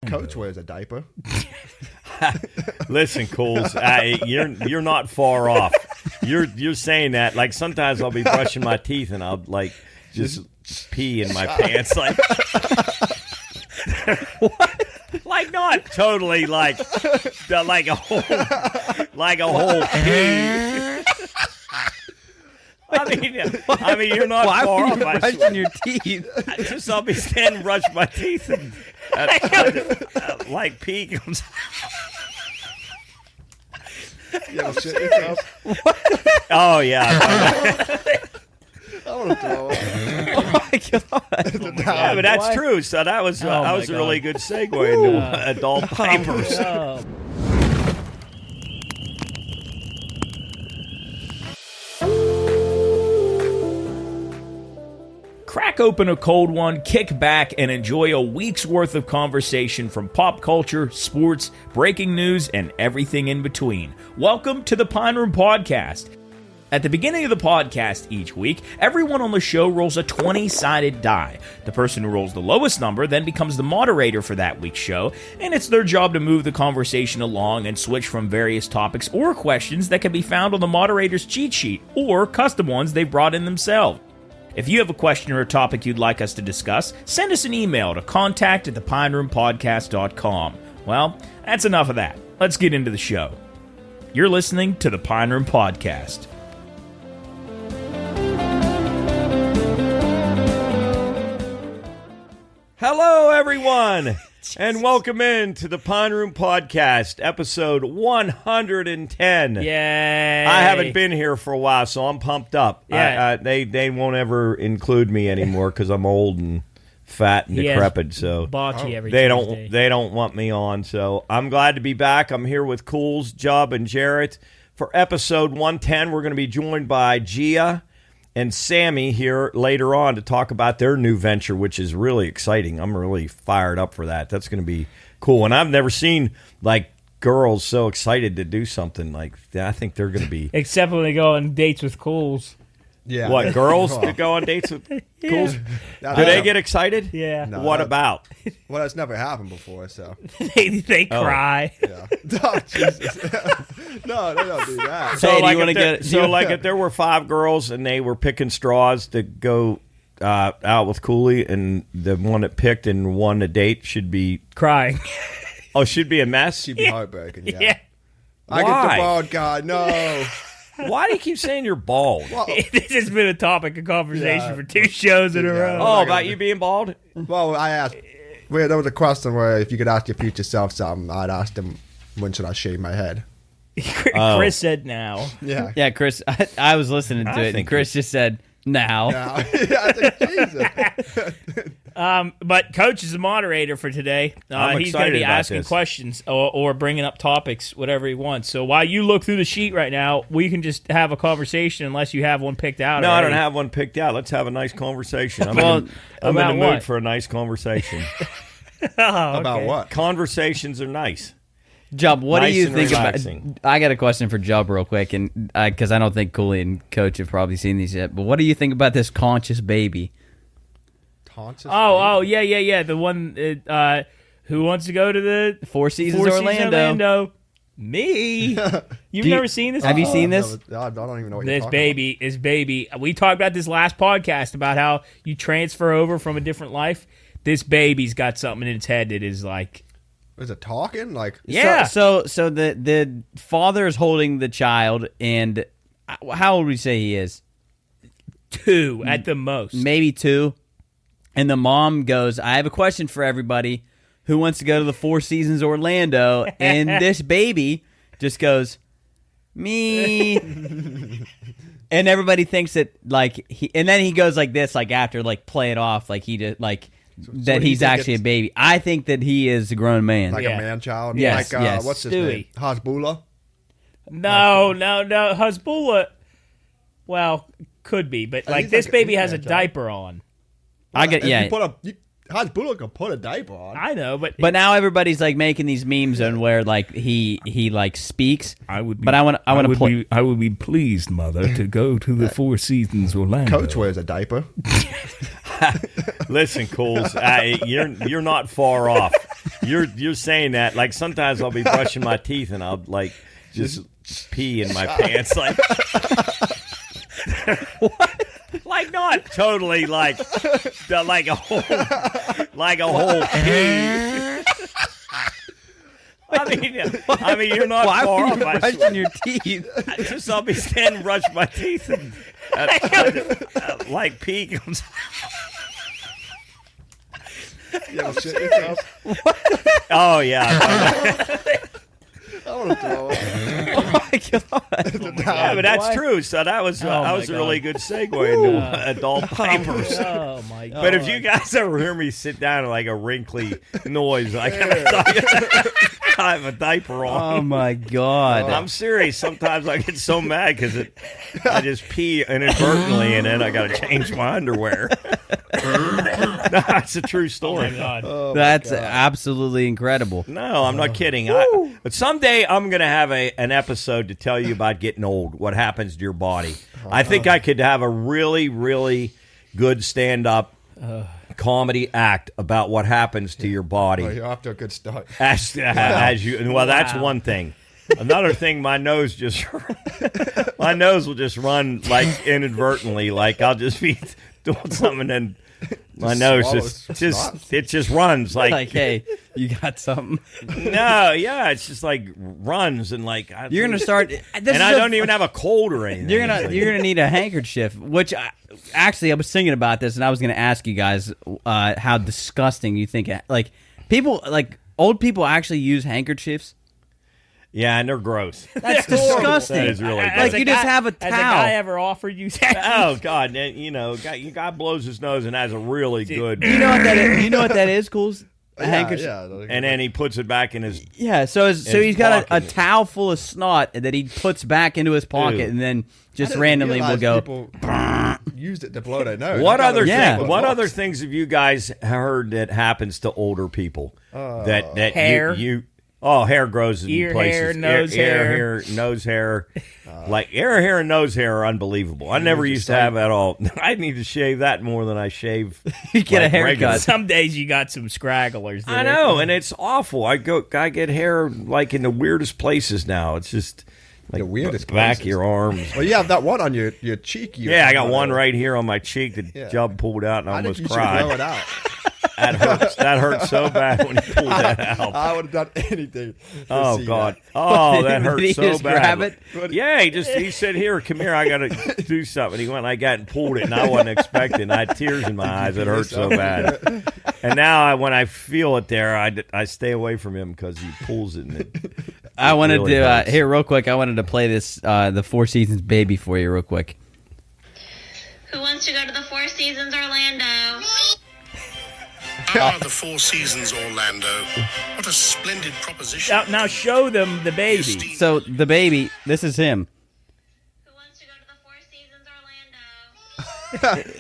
Coach wears a diaper. Listen, Cools, you're not far off. You're saying that. Like, sometimes I'll be brushing my teeth and I'll like just pee in my pants. Like, what? Like, not totally like a whole pee. I mean, you're not far off. Why are you brushing your teeth? I'll be standing, brushing my teeth, and like pee comes. Yeah, shit yourself. Oh yeah. I want to throw up. Oh my god! Yeah, but that's true. So that was a really good segue into adult diapers. Crack open a cold one, kick back, and enjoy a week's worth of conversation from pop culture, sports, breaking news, and everything in between. Welcome to the Pine Room Podcast. At the beginning of the podcast each week, everyone on the show rolls a 20-sided die. The person who rolls the lowest number then becomes the moderator for that week's show, and it's their job to move the conversation along and switch from various topics or questions that can be found on the moderator's cheat sheet, or custom ones they've brought in themselves. If you have a question or a topic you'd like us to discuss, send us an email to contact@thepineroompodcast.com. Well, that's enough of that. Let's get into the show. You're listening to the Pine Room Podcast. Hello, everyone, and welcome in to the Pine Room Podcast, episode 110. Yay! I haven't been here for a while, so I'm pumped up. Yeah. They won't ever include me anymore because I'm old and fat and decrepit. So Bocce every they Tuesday. don't want me on. So I'm glad to be back. I'm here with Cools, Jub, and Jarrett for episode 110. We're going to be joined by Gia and Sami here later on to talk about their new venture, which is really exciting. I'm really fired up for that. That's going to be cool. And I've never seen like girls so excited to do something like that. I think they're going to be. Except when they go on dates with Cools. Yeah. What, girls to go on dates with Cools? Do they get excited? Yeah. No, What about? Well, that's never happened before, so. They cry. Yeah. Oh, Jesus. No, they don't do that. So, Hey, do like, you wanna if there were 5 girls and they were picking straws to go out with Cooley, and the one that picked and won the date should be Crying. should be a mess. She'd be heartbroken, yeah. Yeah. I get Why? the bald guy, no. Why do you keep saying you're bald? This has been a topic of conversation for 2 shows in a row. Oh, about you being bald? Well, I asked, there was a question where if you could ask your future self something, I'd ask them, when should I shave my head? Chris said now. Yeah. Yeah, Chris, I was listening to I it, and think Chris just said, now. Yeah, I think, Jesus. But Coach is the moderator for today. I'm He's going to excited be about asking this. questions or bringing up topics, whatever he wants. So while you look through the sheet right now, we can just have a conversation unless you have one picked out. No, I already. don't have one picked out. Let's have a nice conversation. I'm Well, in the about mood what? for a nice conversation. Oh, About okay. what? Conversations are nice. Jub, what Nice do you and think relaxing. about... I got a question for Jub real quick, and because I don't think Cooley and Coach have probably seen these yet, but what do you think about this conscious baby? Yeah. The one who wants to go to the Four Seasons Four Orlando. Me. You've you- never seen this? Have you before? seen this? No, I don't even know what you're This talking baby. We talked about this last podcast about how you transfer over from a different life. This baby's got something in its head that is like, about. Is it talking? Like, yeah. So the father is holding the child, and how old would we say he is? 2 at the most. Maybe 2. And the mom goes, I have a question for everybody who wants to go to the Four Seasons Orlando. And this baby just goes, me. And everybody thinks that, like, and then he goes like this, like, after, like, play it off, like, he just, like, that you he's think actually a it's- baby. I think that he is a grown man. like Yeah. a man-child? Yes, Like, yes. what's his Stewie. name? Hasbulla? No. Hasbulla, well, could be, but like he's this like baby he's has a man-child. diaper on. I get, If yeah. You put Hasbulla can put a diaper on. I know, but But now everybody's like making these memes on where like he like speaks. I would be, But I want to play. I would be pleased, Mother, to go to the Four Seasons Orlando. Coach wears a diaper. Listen, Cools, you're not far off. You're saying that like sometimes I'll be brushing my teeth and I'll like just pee in my pants like. What? Like not Totally like a whole pee. I mean, you're not Why far were off. you I brushing swear. your teeth? I'll be standing, brush my teeth, and like pee comes. Yeah, shit yourself. Oh yeah, I want to throw up. Oh my god! yeah, but that's true. So that was a really good segue into adult diapers. Oh my god. But if you guys ever hear me sit down in like a wrinkly noise, like I have a diaper on. Oh my god! I'm serious. Sometimes I get so mad because I just pee inadvertently and then I got to change my underwear. No, it's a true story. Oh my god. That's absolutely incredible. No, I'm not kidding. But someday I'm going to have an episode to tell you about getting old, what happens to your body. I think I could have a really, really good stand-up comedy act about what happens to your body. Oh, you're off to a good start. As you, well, that's one thing. Another thing, my nose will just run like inadvertently. Like I'll just be doing something and my nose just runs Like, hey, you got something? no, yeah, it's just like runs and like You're gonna start, and I don't even have a cold or anything. You're gonna need a handkerchief. Which actually, I was thinking about this, and I was gonna ask you guys how disgusting you think. Like people, like old people, actually use handkerchiefs. Yeah, and they're gross. That's disgusting. That is really Like you just have a towel. Has a guy ever offered you that? Oh God, you know, guy blows his nose and has a really good. You know what that is? You know what that is, Cool? A handkerchief. Yeah, And then he puts it back in his. Yeah, so he's got a pocket. towel full of snot that he puts back into his pocket, Ew. and then just I didn't randomly will realize go. People used it to blow their nose. What I thought other it was Yeah. just what for other looks. things have you guys heard that happens to older people? That Hair. Hair grows in Ear places. hair, nose hair. Nose hair. Like ear hair and nose hair are unbelievable. I never used to have that all. I need to shave that more than I shave. You get a like, haircut. regular. Some days you got some scragglers there. I know, and it's awful. I get hair like in the weirdest places now. It's just like The weirdest back places. of your arms. Well, you have that one on your cheek. Yeah, I got one right here on my cheek that Jub pulled out and I I think almost you should blow cried. it out. That hurts. That hurts so bad when he pulled that out. I would have done anything. to Oh see God! that. Oh, that Did he hurts so just bad. grab it? Yeah, he said, "Here, come here. I got to do something." He went like that and pulled it, and I wasn't expecting. I had tears in my eyes. It hurt so bad. And now, when I feel it there, I stay away from him because he pulls it. And I wanted really to hurts. here real quick. I wanted to play this the Four Seasons Baby for you real quick. Who wants to go to the Four Seasons Orlando? The Four Seasons Orlando. What a splendid proposition. Now show them the baby. So the baby, this is him. Who wants to go to the Four Seasons Orlando?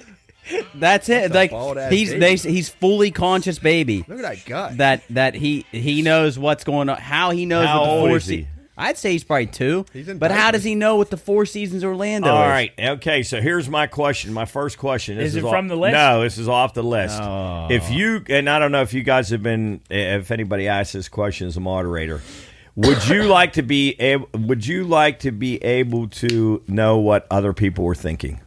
That's it. That's a Like bald-ass he's baby. he's fully conscious baby. Look at that gut. That he knows what's going on. How he knows How what the old Four is he? Seasons. I'd say he's probably 2. He's in But how diapers. does he know what the Four Seasons Orlando All is? right. Okay. So here's my question. My first question. This Is it off- from the list? No, this is off the list. Oh. If you and I don't know if you guys have been. If anybody asks this question as a moderator, would you like to be able? Would you like to be able to know what other people were thinking?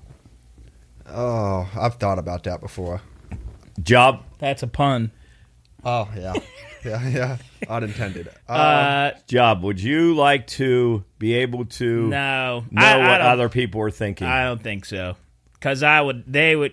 Oh, I've thought about that before. Job. That's a pun. Oh, yeah. Yeah. Unintended. Job. Would you like to be able to No, know I what don't- other people were thinking? I don't think so. Because they would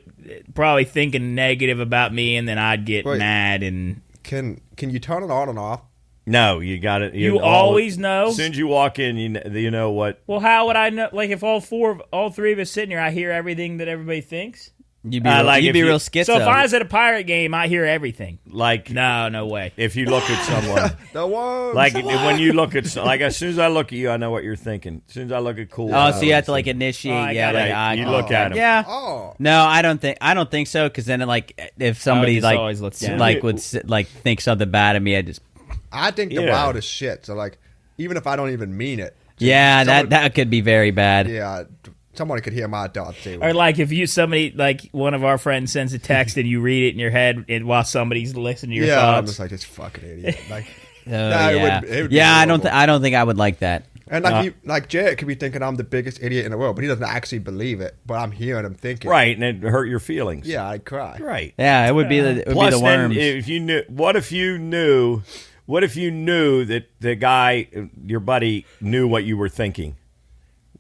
probably thinking negative about me, and then I'd get Wait. mad. And Can you turn it on and off? No, you got it. You always know? As soon as you walk in, you know what. well, how would I know? Like if all three of us sitting here, I hear everything that everybody thinks. You'd be real, like you'd if be you- real schizo. So if I was at a pirate game, I hear everything. Like No way. if you look at someone. The one. Like when you look at like as soon as I look at you, I know what you're thinking. As soon as I look at Cool, oh, so you have to like initiate. Oh, I yeah, got like it. eye You contact. look at him. Yeah. Oh. No, I don't think so. Because then, like, if somebody just like always looks down. like would like think something bad of me, I just I think the Yeah. wildest shit. So, like, even if I don't even mean it. yeah, someone- that could be very bad. Yeah. Somebody could hear my thoughts too. Or like if somebody like one of our friends sends a text and you read it in your head while somebody's listening to your yeah, I'm thoughts. just like this fucking idiot. Like, Yeah, it would be I horrible. don't think I would like that. And like Jarrett could be thinking I'm the biggest idiot in the world, but he doesn't actually believe it. But I'm hearing him thinking. Right, and it hurt your feelings. Yeah, I'd cry. Right. Yeah, it would be the Plus, then, worms. if you knew, what if you knew that the guy, your buddy, knew what you were thinking?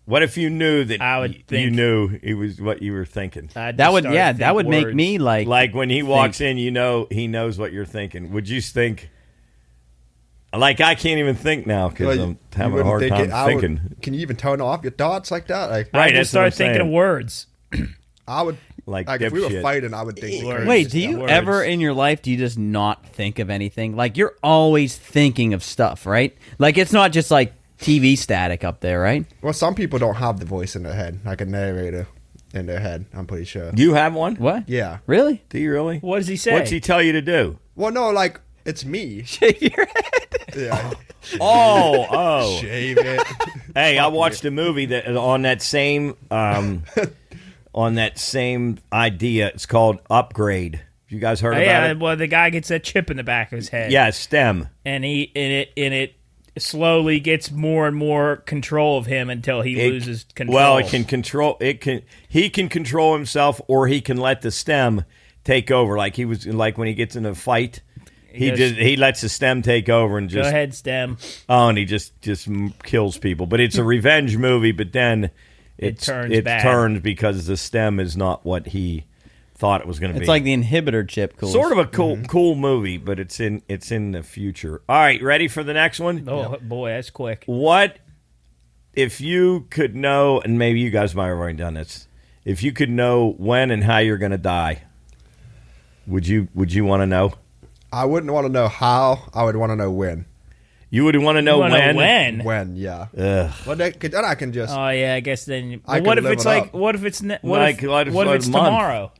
What if you knew that I would you think- knew it was what you were thinking? That would make me Like when he walks in, he knows what you're thinking. Would you think? Like I can't even think now because I'm having a hard time thinking. Can you even tone off your thoughts like that? Like, Right, I that's just what I'm start thinking saying. of words. I would Like if we were dipshit. fighting, I would think. Words. Wait, do you Words. ever in your life do you just not think of anything? Like you're always thinking of stuff, right? Like it's not just like TV static up there, right? Well, some people don't have the voice in their head, like a narrator in their head. I'm pretty sure. You have one? What? Yeah. Really? Do you really? What does he say? What's he tell you to do? Well, no, like it's me. Shave your head. Yeah. Oh. Shave it. Hey, I watched a movie that on that same idea. It's called Upgrade. You guys heard about yeah, it? well, the guy gets that chip in the back of his head. Yeah, STEM. And it slowly gets more and more control of him until he loses control. Well, it can control. He can control himself, or he can let the STEM take over. Like he was like when he gets in a fight, he lets the STEM take over and just go ahead, STEM. Oh, and he just kills people. But it's a revenge movie. But then it bad. turns because the STEM is not what he thought it was going to be. It's like the inhibitor chip. Cool. Sort of a cool movie, but it's in the future. All right, ready for the next one? Oh boy, that's quick. What if you could know, and maybe you guys might have already done this, if you could know when and how you're going to die, would you want to know? I wouldn't want to know how. I would want to know when. You would want to know when? When, yeah. Ugh. Well, then I can just. Oh yeah, I guess then. I What could if it's live it like? up. What if it's? What Like, if what if it's a month? tomorrow?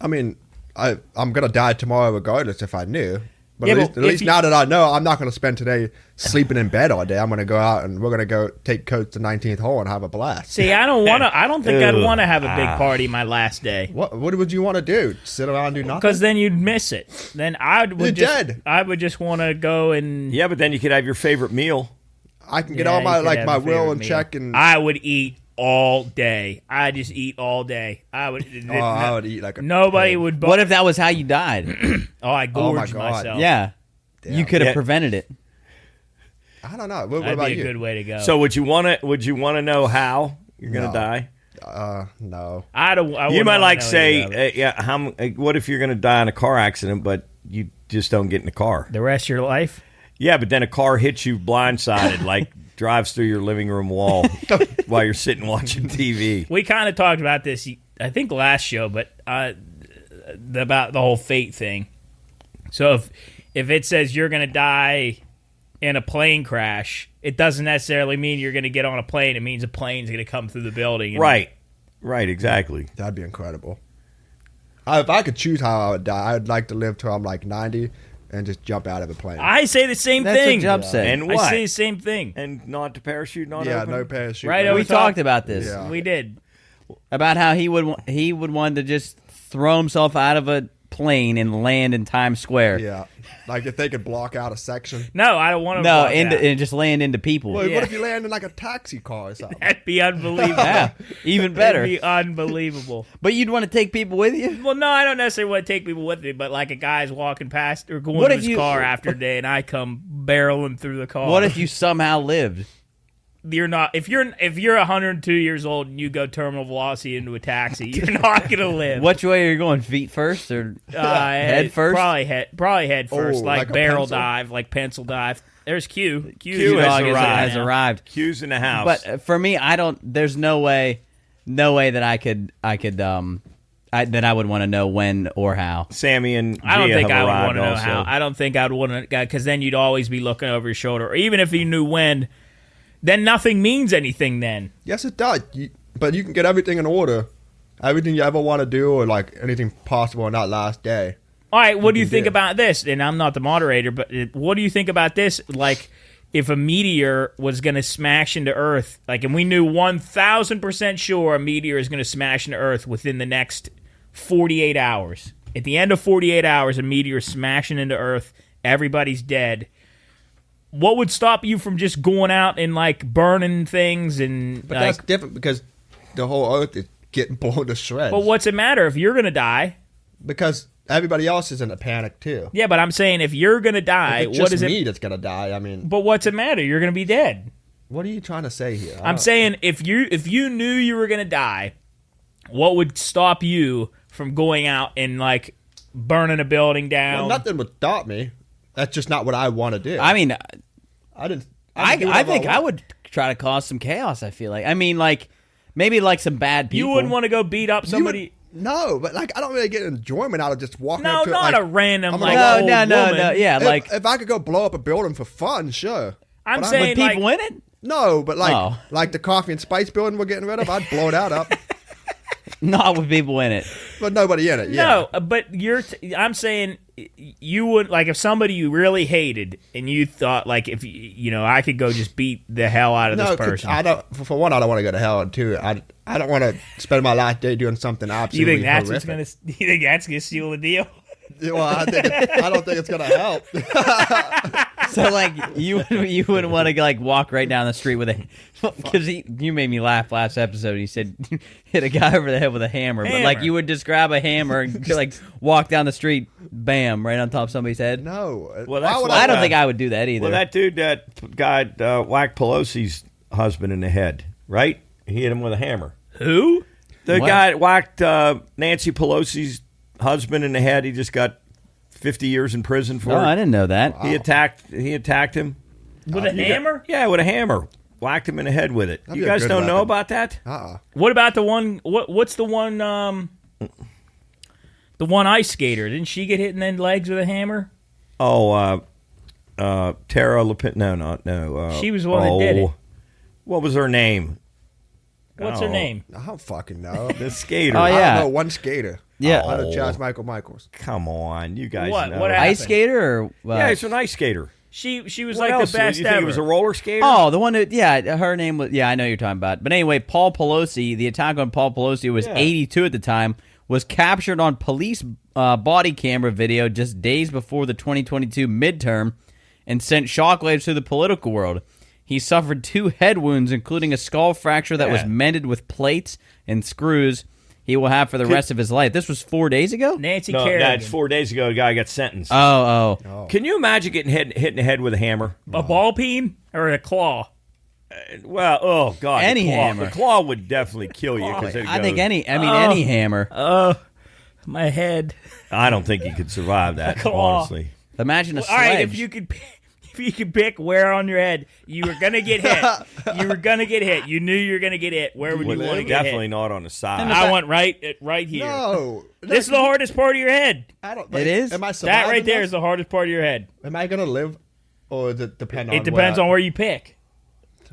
I mean, I'm gonna die tomorrow regardless if I knew. But Yeah, at but least if now that I know, I'm not gonna spend today sleeping in bed all day. I'm gonna go out and we're gonna go take Coach to 19th hole and have a blast. See, I don't want to. I don't think I'd Ew. want to have a big party my last day. What would you want to do? Sit around and do nothing? Because then you'd miss it. Then I would You're just. dead. I would just want to go and. Yeah, but then you could have your favorite meal. I can get Yeah, all you my could have my a will favorite and meal. check and I would eat all day. I just eat all day. I would. I would eat like a Nobody pig. would. What if that was how you died? Oh, I Oh, my gorged God. myself. Yeah. You could have Yeah. prevented it. I don't know. What That'd about be a you? good way to go. So would you want to know how you're going to No. die? No. I You wouldn't might wanna like know say, either of it. yeah. What if you're going to die in a car accident, but you just don't get in the car? The rest of your life. Yeah, but then a car hits you blindsided, like drives through your living room wall while you're sitting watching TV. We kind of talked about this, I think, last show, but about the whole fate thing. So if it says you're going to die in a plane crash, it doesn't necessarily mean you're going to get on a plane. It means a plane's going to come through the building. And Right, exactly. That'd be incredible. If I could choose how I would die, I'd like to live till I'm like 90 and just jump out of a plane. I say the same That's thing. what Jub said. And I what? say the same thing. And not the parachute, not yeah, open? no parachute. Right no. over We top. talked about this. Yeah. We did. About how he would want to just throw himself out of a plane and land in Times Square. Yeah, like if they could block out a section. No, I don't want to. No, and just land into people. Well, Yeah. what if you land in like a taxi car or something? That'd be unbelievable. Yeah, even That'd better. be unbelievable. But you'd want to take people with you? Well, no, I don't necessarily want to take people with me, but like a guy's walking past or going What to if his you- car after a day, and I come barreling through the car. What if you somehow lived? You're not? If you're 102 years old and you go terminal velocity into a taxi, you're not gonna live. Which way are you going? Feet first or head first? Probably head first, Oh, like like a barrel pencil? dive, like pencil dive. There's Q. Q Dog has has arrived. Q's in the house. But for me, I don't. There's no way that I could that I would want to know when or how. Sammy and Gia I don't think have I would arrived want to know also. how. I don't think I'd want to, because then you'd always be looking over your shoulder. Or even if you knew when, then nothing means anything then. Yes, it does. But you can get everything in order, everything you ever want to do, or like anything possible on that last day. All right, what do you can think do. about this? And I'm not the moderator, but what do you think about this? Like, if a meteor was going to smash into Earth, like, and we knew 1,000% sure a meteor is going to smash into Earth within the next 48 hours. At the end of 48 hours, a meteor is smashing into Earth. Everybody's dead. What would stop you from just going out and, like, burning things and? But like, that's different because the whole Earth is getting blown to shreds. but what's it matter if you're going to die? Because everybody else is in a panic too. Yeah, but I'm saying if you're going to die, If it's what just is it? me that's gonna die. I mean, But what's it matter? You're going to be dead. what are you trying to say here? I'm saying if you knew you were going to die, what would stop you from going out and, like, burning a building down? Well, nothing would stop me. That's just not what I want to do. I mean, I didn't. I think I would try to cause some chaos. I feel like. I mean, like maybe like some bad people. You wouldn't want to go beat up somebody. No, but like I don't really get enjoyment out of just walking. No, up to not it, a random I'm like gonna- old no. woman. Yeah, like if I could go blow up a building for fun, sure. I'm But saying with people like, in it. No, but like Oh. like the coffee and spice building we're getting rid of, I'd blow that up. Not with people in it. But nobody in it. Yeah. No, but I'm saying you would, like, if somebody you really hated and you thought, like, if you know, I could go just beat the hell out of No, this 'cause person. I don't. For one, I don't want to go to hell, and two, I don't want to spend my last day doing something You absolutely think that's horrific. what's gonna? You think that's gonna seal the deal? Well, I don't think it's gonna help. So like you wouldn't want to like walk right down the street with a because you made me laugh last episode. You said hit a guy over the head with a hammer, but like Hammer. you would just grab a hammer and like walk down the street, bam, right on top of somebody's head. No. Well, Why that's would why- I don't think I would do that either. Well, that dude, that guy whacked Pelosi's husband in the head, right? He hit him with a hammer. Who? The What? guy that whacked Nancy Pelosi's husband in the head. He just got 50 years in prison for oh, it. I didn't know that. He attacked him. With a hammer? Yeah, with a hammer. Whacked him in the head with it. That'd You be a guys good don't know weapon. about that? What about the one? What's the one? The one ice skater. Didn't she get hit in the legs with a hammer? Oh, Tara Lupin. No. She was the one that did it. What was her name? What's her name? I don't fucking know. The skater. Oh, I yeah. don't know one skater. Yeah. I know Oh. Chaz Michaels. Come on, you guys What? know. What happened? Ice skater or Yeah, he's an ice skater. She was What like else? the best you think ever. he was a roller skater? Oh, the one that, yeah, her name was, yeah, I know who you're talking about. But anyway, Paul Pelosi, the attack on Paul Pelosi was 82 at the time, was captured on police body camera video just days before the 2022 midterm and sent shockwaves through the political world. He suffered 2 head wounds, including a skull fracture that was mended with plates and screws he will have for the rest of his life. This was 4 days ago? Nancy No, Kerrigan. that's 4 days ago. A guy got sentenced. Oh. Can you imagine getting hit in the head with a hammer? A ball peen or a claw? Well, oh god, Any the claw, hammer. The claw would definitely kill you because I think any hammer. My head. I don't think you could survive that. Claw. Honestly, Imagine a All right, sledge. if you could pick where on your head you were gonna get hit, you were gonna get hit. You knew you were gonna get hit. Where would you want to get definitely hit? not on the side. I want right here. No. This is the hardest part of your head. I don't. It is? Am I That surviving right there this? is the hardest part of your head. Am I gonna live, or does it depend on? It depends on where you pick.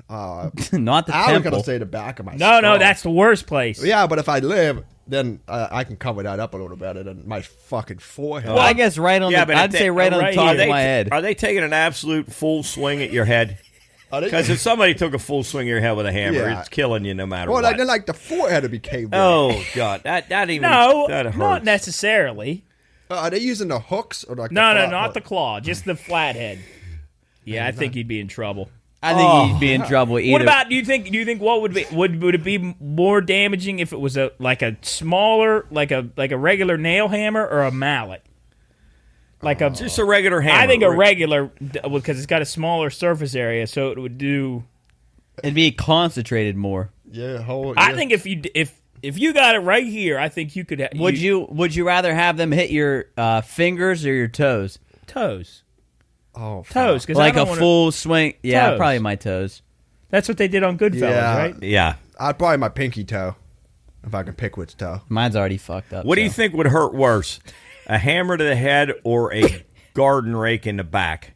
Not the I was temple. gonna say the back of my. No, skull. that's the worst place. Yeah, but if I live, then I can cover that up a little better than my fucking forehead. Well, I guess right on Yeah, the, but I'd if say they- right on the right top here. of my head. Are they taking an absolute full swing at your head? Because if somebody took a full swing at your head with a hammer, Yeah. it's killing you no matter well, what. then like the forehead would be caved in. Oh god, that even No, that hurts. not necessarily. Are they using the hooks or like? No, the no, flat not hook? the claw, just the flathead. Yeah, I think you'd be in trouble. I think he'd be in trouble either. What about? Do you think what would be would it be more damaging if it was a smaller like a regular nail hammer or a mallet? Like a Just a regular hammer. I think a regular because it's got a smaller surface area, so it would do. It'd be concentrated more. Yeah, whole. I yeah. think if you got it right here, I think you could. Would you rather have them hit your fingers or your toes? toes? Oh, fuck. Toes, because Like a full swing? Yeah, Toes. probably my toes. That's what they did on Goodfellas, Yeah. right? Yeah. I'd probably my pinky toe, if I can pick which toe. Mine's already fucked up. What do you so. think would hurt worse, a hammer to the head or a garden rake in the back?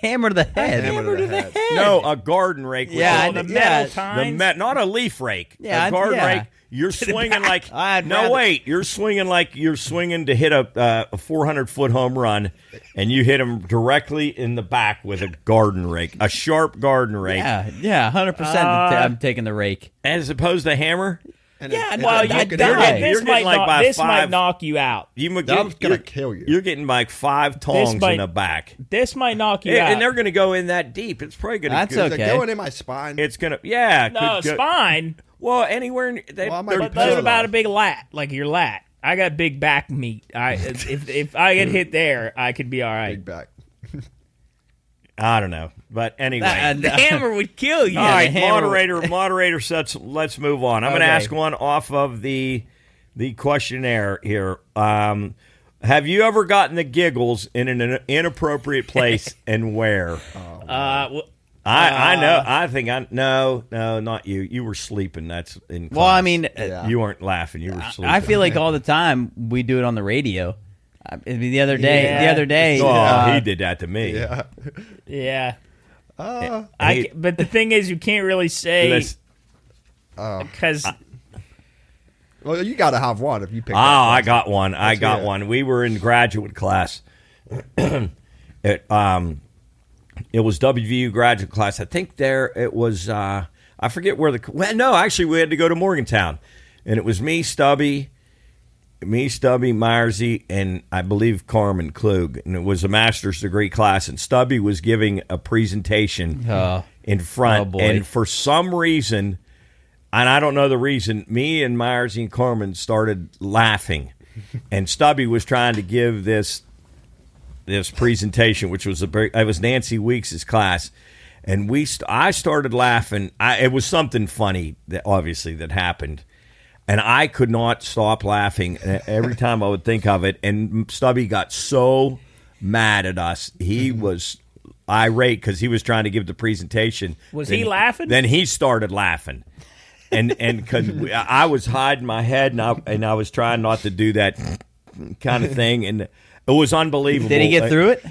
hammer to the head. Hammer to the head. No, a garden rake. Yeah, Oh, the yeah. metal tines. Not a leaf rake. Yeah, a garden yeah. rake. You're swinging like I'd rather- wait. You're swinging like you're swinging to hit a 400-foot home run, and you hit him directly in the back with a garden rake, a sharp garden rake, Yeah, 100%. I'm taking the rake. as opposed to hammer. And Yeah, it, well, and I'd it- die. You're This might getting like by this five- might knock you out. That's gonna kill you. You're getting like 5 tongs might- in the back, This might knock you out. and they're going to go in that deep. It's probably going to. That's Is it okay. going in my spine? It's going to. Yeah. no, could go- spine. Well, anywhere. Well, I might they're- be Those Pillow. about a big lat, like your lat. I got big back meat. If I get hit there, I could be all right. Big back. I don't know, but anyway. The hammer would kill you. All right, the hammer- moderator sets. Let's move on. I'm going to Okay. ask one off of the questionnaire here. Have you ever gotten the giggles in an inappropriate place, and where? I know. I think no, not you. You were sleeping. That's in class. Well, I mean, Yeah. You weren't laughing. You were sleeping. I feel like all the time we do it on the radio. I mean, the other day, Yeah. Oh, he did that to me. Yeah. Yeah. Hey, But the thing is, you can't really say let's- because Well, you got to have one if you pick. I got one. I got hear it. one. We were in graduate class. It was WVU graduate class. I think it was. I forget where no, actually, we had to go to Morgantown, and it was me, Stubby, Myersy, and I believe Carmen Klug, and it was a master's degree class. And Stubby was giving a presentation in front, Oh, boy. and for some reason. And I don't know the reason. Me and Myers and Carmen started laughing, and Stubby was trying to give this presentation, which was it was Nancy Weeks' class, and I started laughing. It was something funny that obviously that happened, and I could not stop laughing every time I would think of it. And Stubby got so mad at us. He was irate because he was trying to give the presentation. Was he laughing? Then he started laughing. And because I was hiding my head and I was trying not to do that kind of thing, and it was unbelievable. Did he get through it?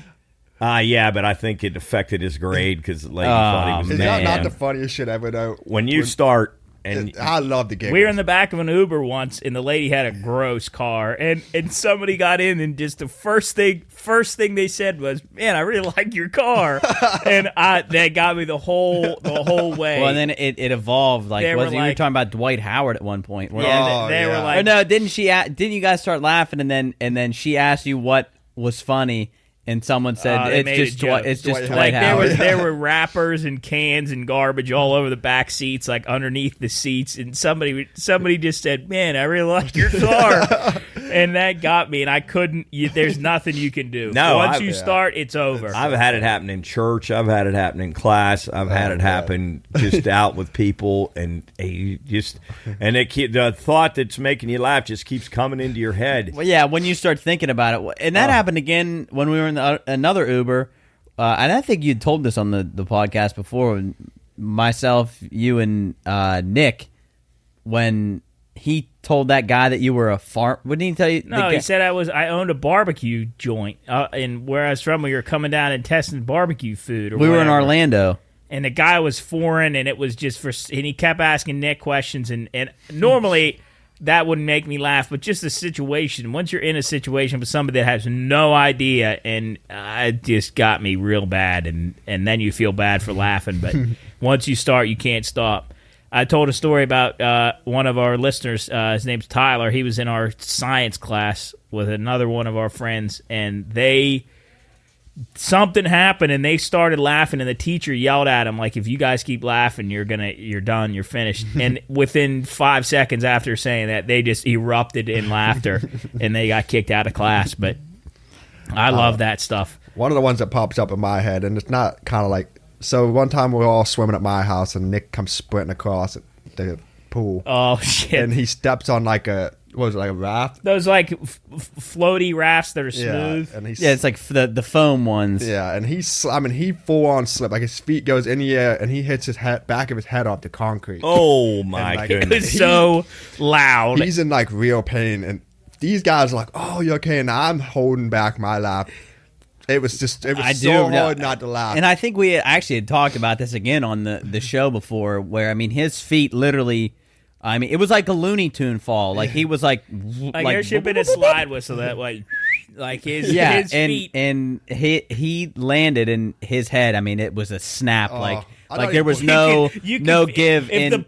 Yeah, but I think it affected his grade because the lady thought he was Is mad. that not the funniest shit ever though? When you start and I love the game. we were in the back of an Uber once, and the lady had a gross car, and somebody got in, and just the first thing they said was, "Man, I really like your car," and that got me the whole way. Well, and then it evolved. Like, They were you were like- talking about Dwight Howard at one point. weren't you? yeah, they were yeah. like, Or no, didn't you guys start laughing and then she asked you what was funny and someone said they it's made just a joke. it's just Dwight Dwight like Howard. there were wrappers and cans and garbage all over the back seats, like underneath the seats, and somebody just said, "Man, I really like your car," and that got me, and I couldn't. There's nothing you can do. No, once you start, it's over. I've had it happen in church. I've had it happen in class. I've had it happen just out with people, and the thought that's making you laugh just keeps coming into your head. Well, yeah, when you start thinking about it, and that happened again when we were in another Uber, and I think you told this on the podcast before. Myself, you, and Nick, when he told that guy that you were a farm. Wouldn't he tell you? No, he said I owned a barbecue joint, and where I was from, we were coming down and testing barbecue food. Or we were in whatever. Orlando. And the guy was foreign, and it was just and he kept asking Nick questions, and normally that wouldn't make me laugh, but just the situation, once you're in a situation with somebody that has no idea, and it just got me real bad, and then you feel bad for laughing, but once you start, you can't stop. I told a story about one of our listeners, his name's Tyler. He was in our science class with another one of our friends, and something happened, and they started laughing, and the teacher yelled at them, like, "If you guys keep laughing, you're done, you're finished." And within 5 seconds after saying that, they just erupted in laughter, and they got kicked out of class. But I love that stuff. One of the ones that pops up in my head, and it's not kind of like. So one time we were all swimming at my house, and Nick comes sprinting across the pool, Oh shit! and he steps on like a raft. Those like floaty rafts that are smooth. Yeah, and he's Yeah, it's like the foam ones. yeah, and he full on slipped. Like his feet goes in the air, and he hits his back of his head off the concrete. Oh my like- It goodness! was so loud. He's in like real pain, and these guys are like, "Oh, you okay?" And I'm holding back my laugh. It was I so do, hard not to laugh. And I think we actually had talked about this again on the show before, where I mean, his feet literally. I mean, it was like a Looney Tune fall. Like he was like there should have been a slide whistle that like his his feet. And he landed in his head. I mean, it was a snap. Like there was You no could- give. If the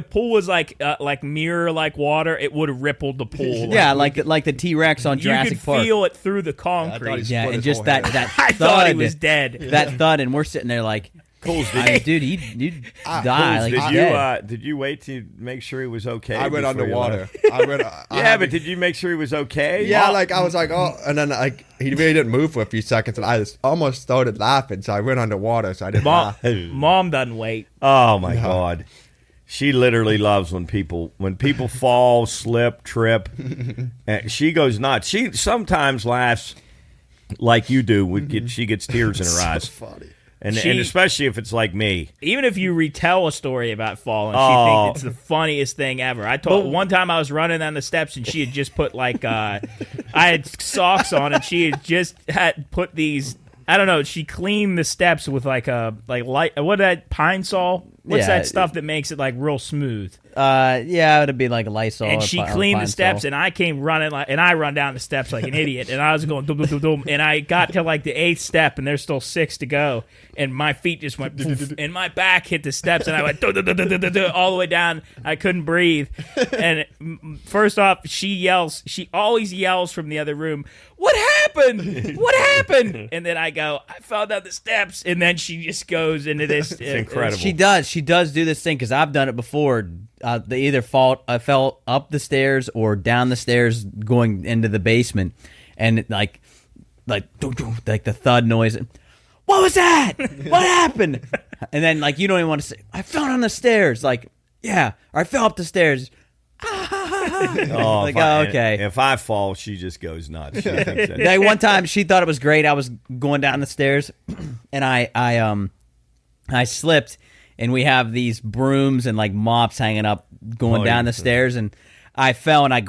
pool was like mirror like water, it would have rippled the pool. Yeah, like the T-Rex on you Jurassic could Park. feel it through the I thought concrete. he Yeah, split and his just whole that head. thud. I thought he was dead. That thud, and we're sitting there like, Cool. I mean, dude, he'd die. Like, he's dead. Did you wait to make sure he was okay? I went before you underwater. left? But did you make sure he was okay? Yeah, like I was like, oh, and then like he really didn't move for a few seconds, and I just almost started laughing, so I went underwater, so I didn't laugh. Mom doesn't wait. Oh my God. She literally loves when people fall, slip, trip. And she goes nuts. She sometimes laughs like you do. She gets tears in her eyes. Funny. And especially if it's like me. Even if you retell a story about falling, she thinks it's the funniest thing ever. I told one time I was running down the steps and she had just put like I had socks on and she had just had put these. I don't know. She cleaned the steps with like what that Pine Cellar? What's that stuff that makes it like real smooth? Yeah, it'd be like a Lysol. And or she Pine cleaned the steps, Sol. and I came running and I run down the steps like an idiot, and I was going dum, dum, dum, dum, and I got to like the 8th step, and there's still 6 to go, and my feet just went poof, and my back hit the steps, and I went dum, dum, dum, dum, dum, dum, dum, all the way down. I couldn't breathe, and first off, she always yells from the other room, "What happened? What happened?" And then I go, "I fell down the steps," and then she just goes into this. It's incredible. She does do this thing because I've done it before. They either I fell up the stairs or down the stairs going into the basement, and like the thud noise. What was that? What happened? And then like you don't even want to say, I fell down the stairs. Like, yeah, or I fell up the stairs. Okay. If I fall, she just goes nuts. She thinks that- Like one time, she thought it was great. I was going down the stairs, and I slipped, and we have these brooms and like mops hanging up going down the stairs, and I fell and I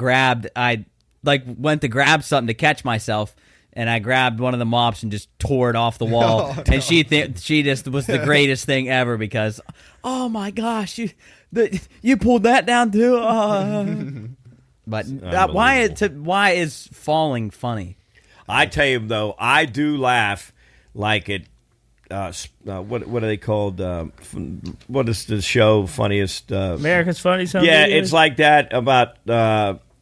went to grab something to catch myself, and I grabbed one of the mops and just tore it off the wall. Oh, and she just was the greatest thing ever because, oh my gosh, you pulled that down too. But why is falling funny? I tell you though, I do laugh like it. What are they called? What is the show funniest? America's Funniest Home Yeah, Videos? it's like that about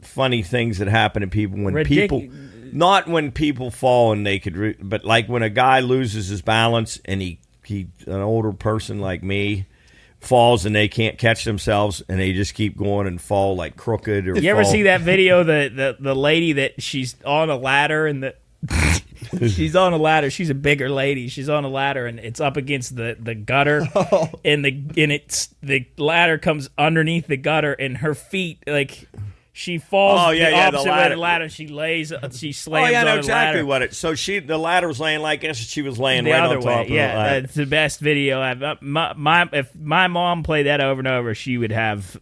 funny things that happen to people when not when people fall and they could, but like when a guy loses his balance and he an older person like me falls and they can't catch themselves and they just keep going and fall like crooked. Or You ever see that video? The lady that she's on a ladder and she's on a ladder. She's a bigger lady. She's on a ladder and it's up against the gutter, and the ladder comes underneath the gutter, and her feet like she falls the opposite way of the ladder. And she slams on I know the exactly ladder. what it. So the ladder was laying like this, and she was laying The right other on top way, of it. yeah, it's the best video I've. If my mom played that over and over, she would have.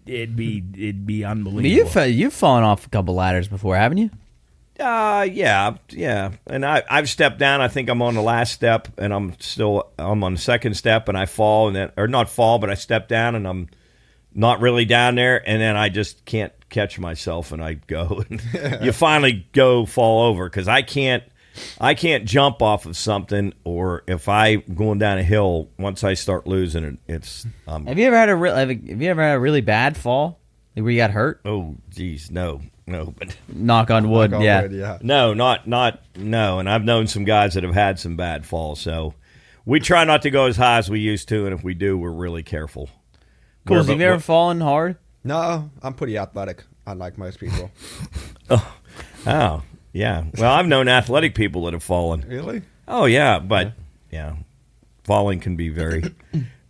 It'd be unbelievable. You've fallen off a couple ladders before, haven't you? Yeah. And I've stepped down. I think I'm on the last step, and I'm on the second step, and I fall, or not fall, but I step down, and I'm not really down there, and then I just can't catch myself, and I go. And you finally fall over because I can't jump off of something, or if I'm going down a hill, once I start losing it, it's. Have you ever had a really bad fall where you got hurt? Oh, geez, no, but Knock on wood, Yeah. no, no. And I've known some guys that have had some bad falls, so we try not to go as high as we used to, and if we do, we're really careful. Cool. Have you ever fallen hard? No, I'm pretty athletic, unlike most people. Oh, yeah. Well, I've known athletic people that have fallen. Really? Oh, yeah, but yeah, falling can be very,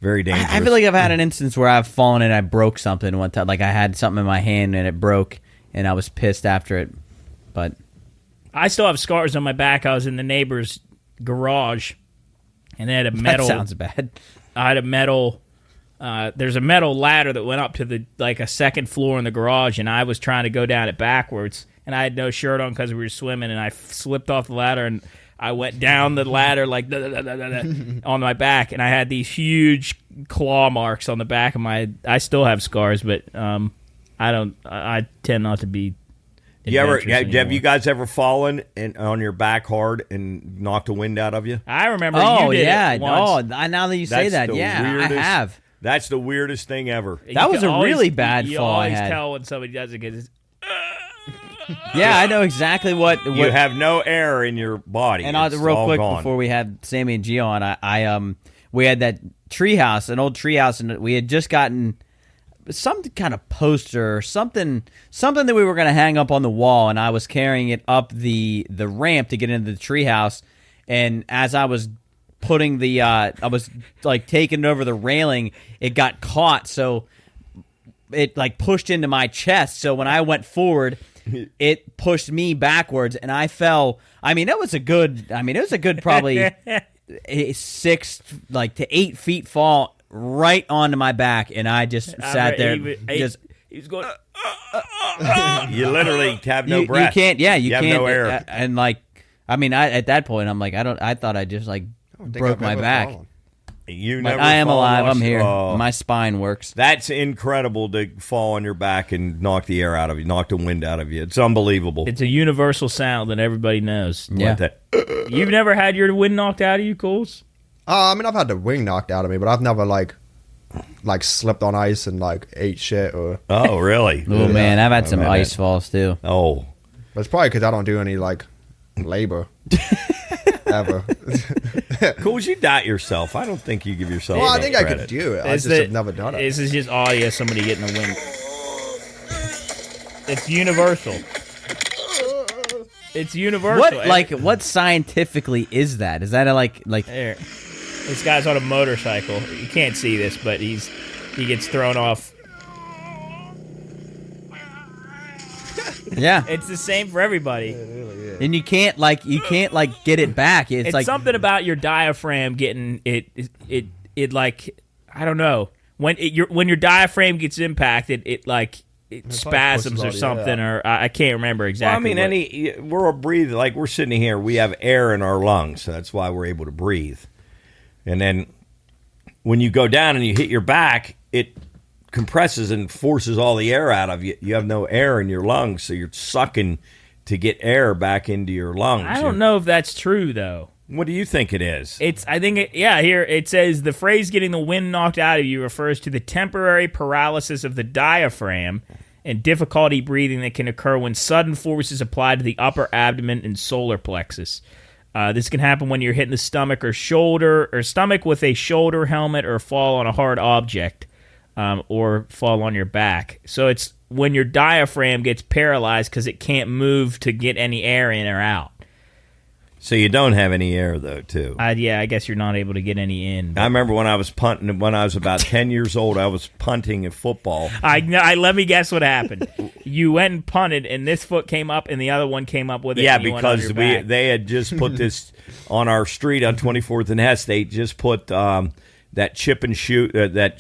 very dangerous. I feel like I've had an instance where I've fallen and I broke something one time. Like I had something in my hand and it broke, and I was pissed after it. But I still have scars on my back. I was in the neighbor's garage, and they had a metal. that sounds bad. I had a metal. There's a metal ladder that went up to a second floor in the garage, and I was trying to go down it backwards, and I had no shirt on because we were swimming, and I slipped off the ladder, and I went down the ladder like on my back, and I had these huge claw marks on the back of my. I still have scars, but I tend not to be. Have you guys ever fallen on your back hard and knocked the wind out of you? I remember. Oh, you did yeah. it once. Now that you say that, I have. That's the weirdest thing ever. That was a really bad you fall I always had. tell when somebody does it because Yeah, I know exactly what You have no air in your body. And it's real all quick gone. before we had Sammy and Gia on, we had that treehouse, an old treehouse, and we had just gotten some kind of poster or something that we were going to hang up on the wall, and I was carrying it up the ramp to get into the treehouse, and as I was putting I was like taking it over the railing, it got caught, so it like pushed into my chest. So when I went forward, it pushed me backwards, and I fell. I mean, it was a good probably 6 to 8 feet fall right onto my back, and I just sat there. He was going. You literally have no you breath. can't. Yeah, you have can't. no air. And at that point, I'm like, I thought I just like broke my back. You But never I am fall alive. off- I'm here. Oh. My spine works. That's incredible to fall on your back and knock the air out of you, knock the wind out of you. It's unbelievable. It's a universal sound that everybody knows. Yeah. You've never had your wind knocked out of you, Cools? I mean, I've had the wing knocked out of me, but I've never like slipped on ice and like ate shit or. Oh, really? Oh man, I've had some ice falls too. Oh. But it's probably because I don't do any like labor ever. Cools, you doubt yourself. I don't think you give yourself Well, I enough think I credit. could do it. I just have never done it. This is just audio of somebody getting the wind. It's universal. It's universal. What scientifically is that? Is that like There. This guy's on a motorcycle. You can't see this, but he gets thrown off. yeah? It's the same for everybody. And you can't get it back. It's like something about your diaphragm getting it like I don't know when your diaphragm gets impacted it spasms or pushes something or I can't remember exactly. Well, I mean, we're breathing like we're sitting here. We have air in our lungs, so that's why we're able to breathe. And then when you go down and you hit your back, it compresses and forces all the air out of you. You have no air in your lungs, so you're sucking to get air back into your lungs. I don't know if that's true though. What do you think it is? Here it says the phrase getting the wind knocked out of you refers to the temporary paralysis of the diaphragm and difficulty breathing that can occur when sudden force is applied to the upper abdomen and solar plexus. This can happen when you're hitting the stomach or stomach with a shoulder helmet or fall on a hard object or fall on your back. So it's when your diaphragm gets paralyzed because it can't move to get any air in or out. So you don't have any air, though, too. I guess you're not able to get any in. I remember when I was punting, when I was about 10 years old, I was punting in football. Let me guess what happened. You went and punted, and this foot came up, and the other one came up with it. Yeah, and you went on because your back. they had just put this on our street on 24th and Hess. They just put that chip and shoot, they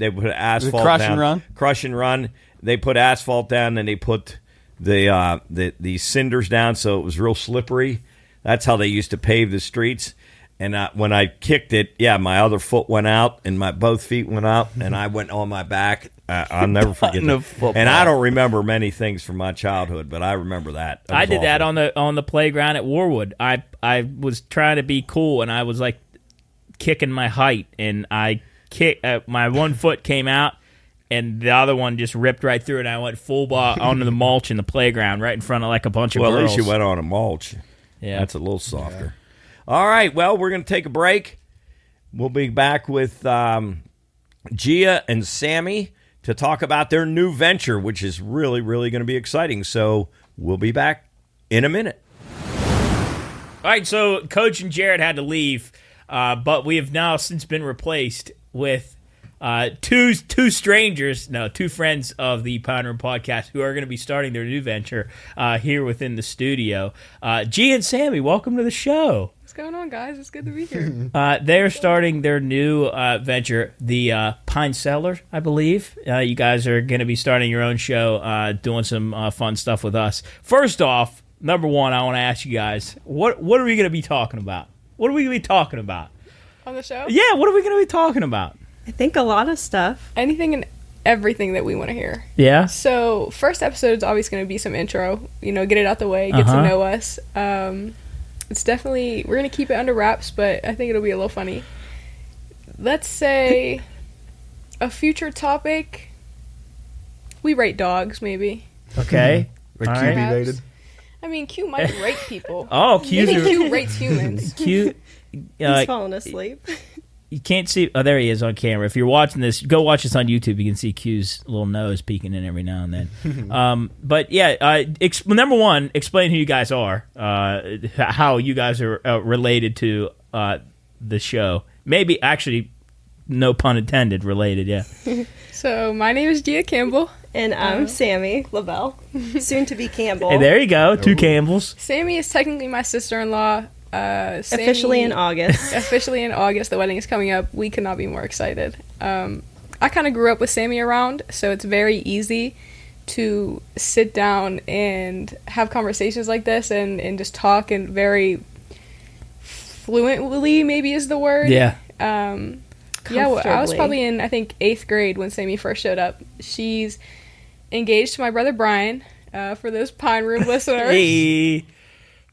put asphalt crush down. and run? Crush and run. They put asphalt down, and they put the cinders down, so it was real slippery. That's how they used to pave the streets. And when I kicked it, my other foot went out and both feet went out, and I went on my back. I'll never forget that. And I don't remember many things from my childhood, but I remember that. I did that on the playground at Warwood. I was trying to be cool, and I was like kicking my height, and I kicked. My one foot came out, and the other one just ripped right through, and I went full ball onto the mulch in the playground, right in front of like a bunch of girls. Well, at least you went on a mulch. Yeah, that's a little softer. Yeah. All right, well, we're going to take a break. We'll be back with Gia and Sami to talk about their new venture, which is really, really going to be exciting. So we'll be back in a minute. All right, so Coach and Jarrett had to leave, but we have now since been replaced with two friends of the Pine Room Podcast who are going to be starting their new venture here within the studio. Gia and Sami, welcome to the show. What's going on, guys? It's good to be here. They're starting their new venture, the Pine Cellar, I believe. You guys are going to be starting your own show, doing some fun stuff with us. First off, number one, I want to ask you guys, what are we going to be talking about? What are we going to be talking about? On the show? Yeah, what are we going to be talking about? I think a lot of stuff. Anything and everything that we want to hear. Yeah? So, first episode is always going to be some intro. Get it out the way, get to know us. It's definitely, we're going to keep it under wraps, but I think it'll be a little funny. Let's say a future topic, we rate dogs, maybe. Okay. With All QB right. rated. I mean, Q might rate people. Oh, Maybe Q's Q rates humans. Q. He's falling asleep. You can't see. Oh, there he is on camera. If you're watching this, go watch this on YouTube. You can see Q's little nose peeking in every now and then. But yeah, number one, explain who you guys are, how you guys are related to the show. Maybe actually, no pun intended, related. Yeah. So, my name is Gia Campbell. And I'm Sami LaBelle, soon to be Campbell. Hey, there you go. Two Campbells. Sammy is technically my sister-in-law. Officially in August. Officially in August. The wedding is coming up. We could not be more excited. I kind of grew up with Sammy around, so it's very easy to sit down and have conversations like this and just talk, and very fluently, maybe is the word. Yeah. Yeah, well, I was probably in, I think, 8th grade when Sammy first showed up. She's engaged to my brother Brian, for those Pine Room listeners. Hey,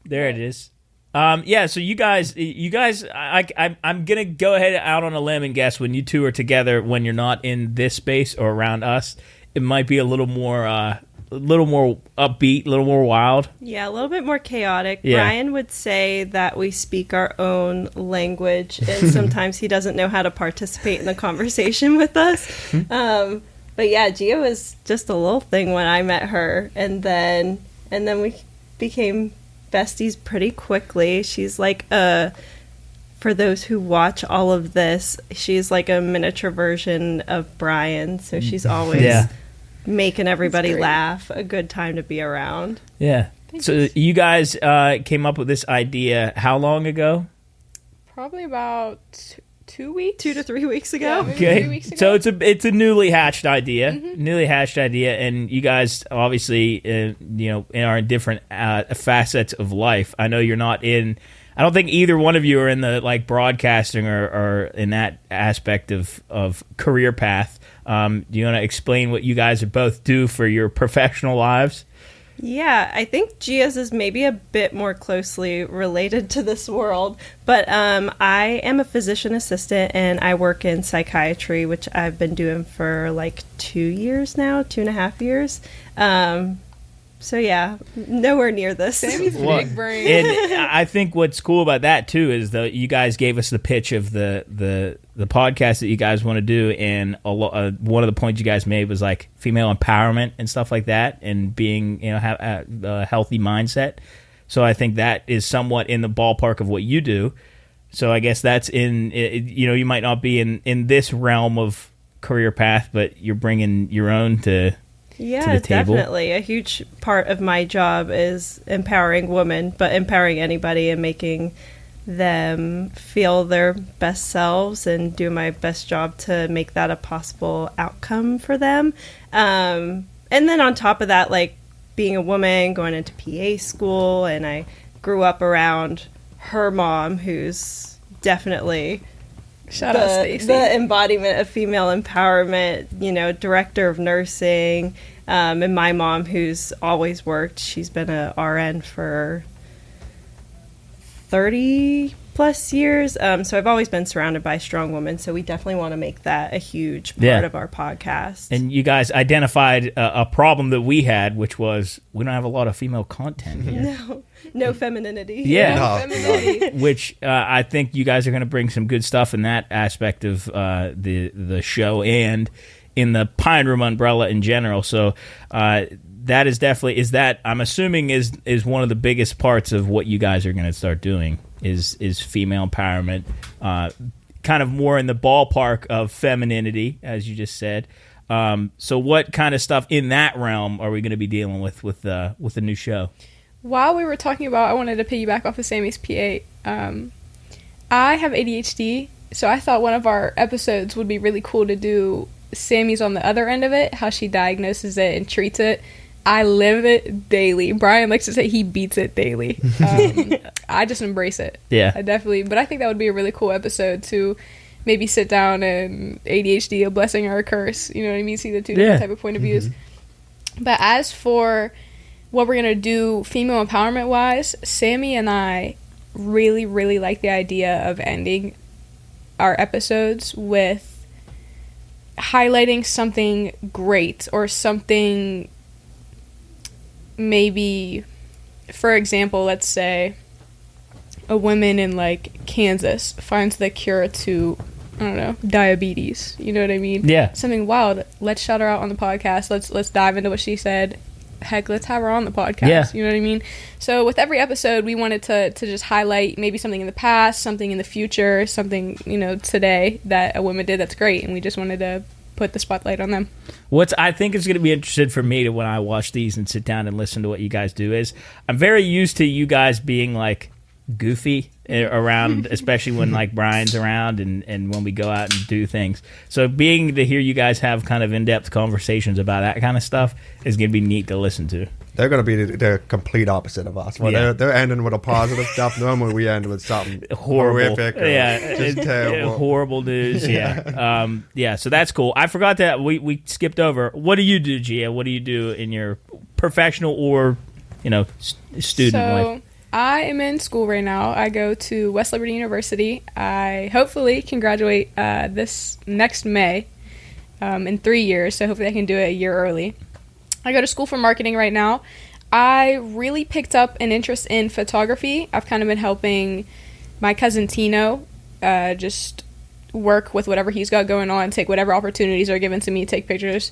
there it is. Yeah, so you guys, I'm gonna go ahead out on a limb and guess when you two are together, when you're not in this space or around us, it might be a little more upbeat, a little more wild. Yeah, a little bit more chaotic. Yeah. Brian would say that we speak our own language, and sometimes he doesn't know how to participate in the conversation with us. But yeah, Gia was just a little thing when I met her, and then we became besties pretty quickly. She's like for those who watch all of this, she's like a miniature version of Brian, so she's always making everybody laugh, a good time to be around. Yeah. So you guys came up with this idea how long ago? Probably about 2 weeks. 2 to 3 weeks ago. Yeah, maybe Okay. 3 weeks ago. So it's a newly hatched idea. And you guys obviously are in different facets of life. I know you're not in. I don't think either one of you are in the like broadcasting or in that aspect of career path. Do you want to explain what you guys both do for your professional lives? Yeah, I think Gia's is maybe a bit more closely related to this world, but I am a physician assistant and I work in psychiatry, which I've been doing for like 2 years now, 2.5 years. So yeah, nowhere near this. Sammy's big brain. And I think what's cool about that too is that you guys gave us the pitch of the podcast that you guys want to do, and one of the points you guys made was like female empowerment and stuff like that, and being have a healthy mindset. So I think that is somewhat in the ballpark of what you do. So I guess that's you might not be in this realm of career path, but you're bringing your own to. Yeah, definitely. A huge part of my job is empowering women, but empowering anybody and making them feel their best selves and do my best job to make that a possible outcome for them. And then on top of that, like being a woman, going into PA school, and I grew up around her mom, who's definitely... Shout out Stacey. The embodiment of female empowerment, director of nursing, and my mom, who's always worked. She's been a RN for 30 plus years. So I've always been surrounded by strong women. So we definitely want to make that a huge part of our podcast. And you guys identified a problem that we had, which was we don't have a lot of female content here. No femininity. Yeah. Femininity. Which I think you guys are going to bring some good stuff in that aspect of the show and in the Pine Room umbrella in general. So that is definitely I'm assuming is one of the biggest parts of what you guys are going to start doing is female empowerment, kind of more in the ballpark of femininity, as you just said. So what kind of stuff in that realm are we going to be dealing with the new show? While we were talking about, I wanted to piggyback off of Sammy's PA. I have ADHD, so I thought one of our episodes would be really cool to do Sammy's on the other end of it, how she diagnoses it and treats it. I live it daily. Brian likes to say he beats it daily. I just embrace it. Yeah. I definitely, but I think that would be a really cool episode to maybe sit down and ADHD, a blessing or a curse. You know what I mean? See the two different type of point of views. But as for what we're going to do female empowerment wise, Sami and I really, really like the idea of ending our episodes with highlighting something great or something. Maybe, for example, let's say a woman in like Kansas finds the cure to, I don't know, diabetes. You know what I mean? Yeah. Something wild. Let's shout her out on the podcast. Let's dive into what she said. Heck, let's have her on the podcast. Yeah. You know what I mean? So with every episode, we wanted to just highlight maybe something in the past, something in the future, something, you know, today that a woman did that's great, and we just wanted to put the spotlight on them. What I think is going to be interesting for me to when I watch these and sit down and listen to what you guys do is I'm very used to you guys being like goofy around, especially when like Brian's around and when we go out and do things. So being to hear you guys have kind of in-depth conversations about that kind of stuff is going to be neat to listen to. They're going to be the complete opposite of us. Well, Yeah. they're ending with a positive stuff. Normally we end with something Horrible. horrific. Or Yeah. just terrible. Horrible news. Yeah. Yeah. So that's cool. I forgot that we skipped over. What do you do, Gia? What do you do in your professional or, you know, student life? I am in school right now. I go to West Liberty University. I hopefully can graduate this next May in 3 years, so hopefully I can do it a year early. I go to school for marketing right now. I really picked up an interest in photography. I've kind of been helping my cousin Tino just work with whatever he's got going on, take whatever opportunities are given to me, take pictures,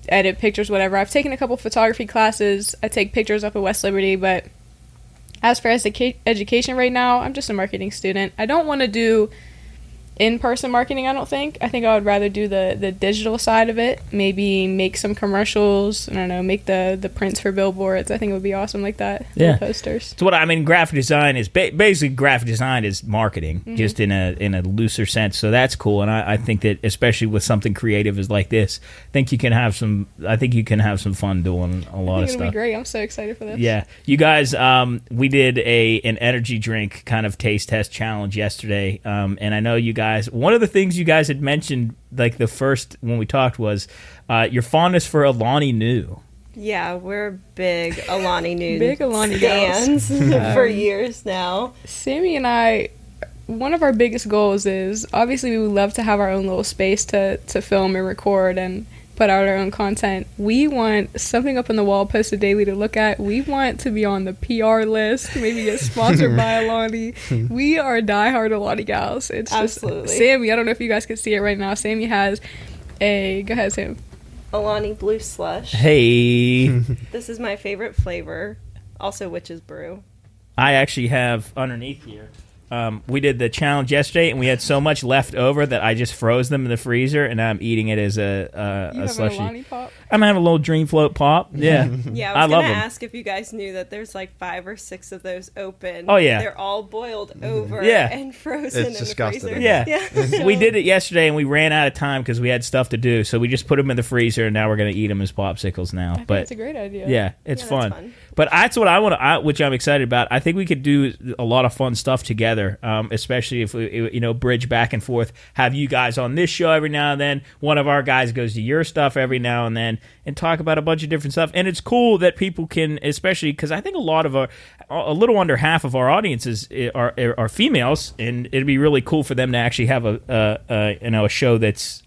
edit pictures, whatever. I've taken a couple photography classes. I take pictures up at West Liberty, but as for education right now, I'm just a marketing student. I don't want to do in-person marketing, I don't think. I think I would rather do the digital side of it. Maybe make some commercials. I don't know, make the prints for billboards. I think it would be awesome like that. Yeah. Little posters. So what I mean, graphic design is basically graphic design is marketing, just in a looser sense. So that's cool, and I think that especially with something creative as like this, I think you can have some fun doing a lot of I think stuff. it'll be great. I'm so excited for this. Yeah, you guys, we did an energy drink kind of taste test challenge yesterday, and I know you guys. One of the things you guys had mentioned, like the first when we talked, was your fondness for Alani Nu. Yeah, we're big Alani Nu Big Alani fans for years now. Sami and I, one of our biggest goals is, obviously we would love to have our own little space to film and record and put out our own content. We want something up on the wall posted daily to look at. We want to be on the PR list, maybe get sponsored by Alani. We are diehard Alani gals. It's Absolutely. Just Sami, I don't know if you guys can see it right now. Sami has go ahead, Sam. Alani Blue Slush. Hey, This is my favorite flavor. Also Witch's Brew. I actually have underneath here. We did the challenge yesterday, and we had so much left over that I just froze them in the freezer, and I'm eating it as a You have slushy. an Alani pop? I'm having a little Dream Float pop. Yeah, Yeah, I I was love going to them. ask if you guys knew that there's like 5 or 6 of those open. Oh, yeah. They're all boiled over Yeah. and frozen It's in disgusting. the freezer. Yeah. We did it yesterday, and we ran out of time because we had stuff to do. So we just put them in the freezer, and now we're going to eat them as popsicles now. I think But that's a great idea. yeah, it's Yeah, that's fun. fun. But that's what I want to, which I'm excited about. I think we could do a lot of fun stuff together, especially if we, bridge back and forth. Have you guys on this show every now and then. One of our guys goes to your stuff every now and then, and talk about a bunch of different stuff. And it's cool that people can, especially because I think a little under half of our audiences are females, and it'd be really cool for them to actually have a show that's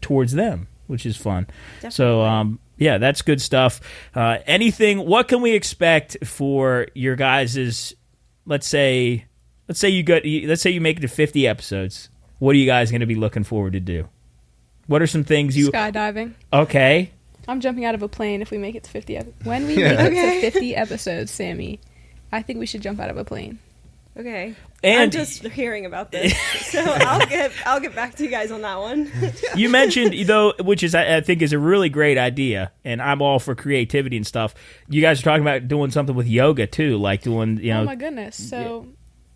towards them, which is fun. Definitely. So yeah, that's good stuff. What can we expect for your guys's? Let's say you make it to 50 episodes. What are you guys going to be looking forward to do? What are some things you? Skydiving. Okay. I'm jumping out of a plane if we make it to 50. When we make it to 50 episodes, Sami, I think we should jump out of a plane. Okay. And I'm just hearing about this, so I'll get back to you guys on that one. you mentioned, though, which is I think is a really great idea, and I'm all for creativity and stuff. You guys are talking about doing something with yoga too, like doing Oh my goodness. So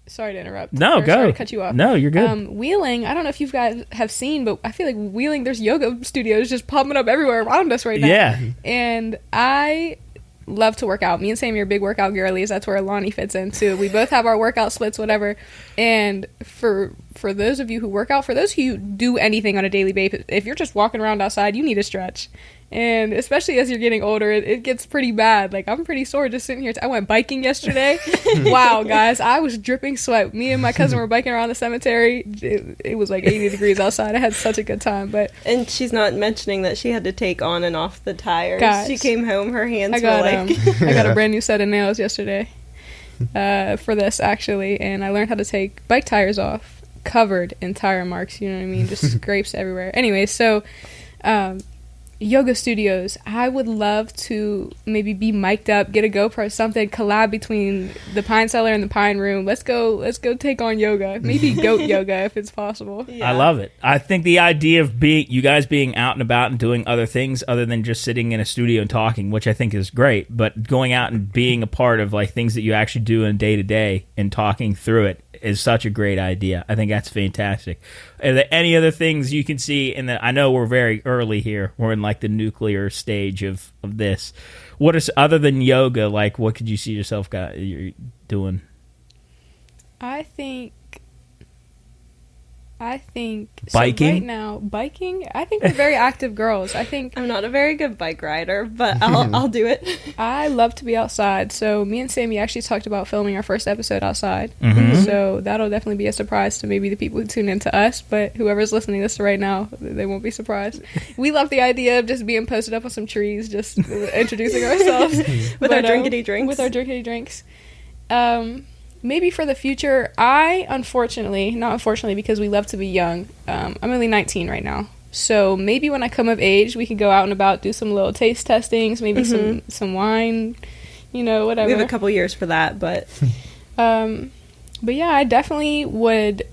Sorry to interrupt. No, Or go. Sorry to cut you off. No, you're good. Wheeling, I don't know if you guys have seen, but I feel like Wheeling, there's yoga studios just popping up everywhere around us right now. Yeah. And I love to work out. Me and Sammy are big workout girlies. That's where Lonnie fits in too. We both have our workout splits, whatever. And for those of you who work out, for those of you who do anything on a daily basis, if you're just walking around outside, you need a stretch. And especially as you're getting older, it gets pretty bad. Like, I'm pretty sore just sitting here. I went biking yesterday. Wow, guys, I was dripping sweat. Me and my cousin were biking around the cemetery. It was like 80 degrees outside. I had such a good time. And she's not mentioning that she had to take on and off the tires. Guys, she came home, her hands I got, were like... I got a brand new set of nails yesterday for this, actually. And I learned how to take bike tires off, covered in tire marks. You know what I mean? Just scrapes everywhere. Anyway, so... yoga studios, I would love to maybe be mic'd up, get a GoPro, something, collab between the Pine Cellar and the Pine Room. Let's go take on yoga. Maybe goat yoga if it's possible. Yeah. I love it. I think the idea of you guys being out and about and doing other things other than just sitting in a studio and talking, which I think is great, but going out and being a part of like things that you actually do in day to day and talking through it is such a great idea. I think that's fantastic. Are there any other things you can see in the? I know we're very early here. We're in like the nuclear stage of this. What is other than yoga? Like, what could you see yourself you're doing? I think Biking? So right now, biking. I think we're very active girls. I think I'm not a very good bike rider, but I'll do it. I love to be outside. So me and Sammy actually talked about filming our first episode outside. Mm-hmm. So that'll definitely be a surprise to maybe the people who tune into us. But whoever's listening to this right now, they won't be surprised. We love the idea of just being posted up on some trees, just introducing ourselves with our drinkity drinks. With our drinkity drinks. Maybe for the future, not unfortunately, because we love to be young. I'm only 19 right now. So maybe when I come of age, we can go out and about, do some little taste testings, maybe some wine, whatever. We have a couple years for that, but... but yeah, I definitely would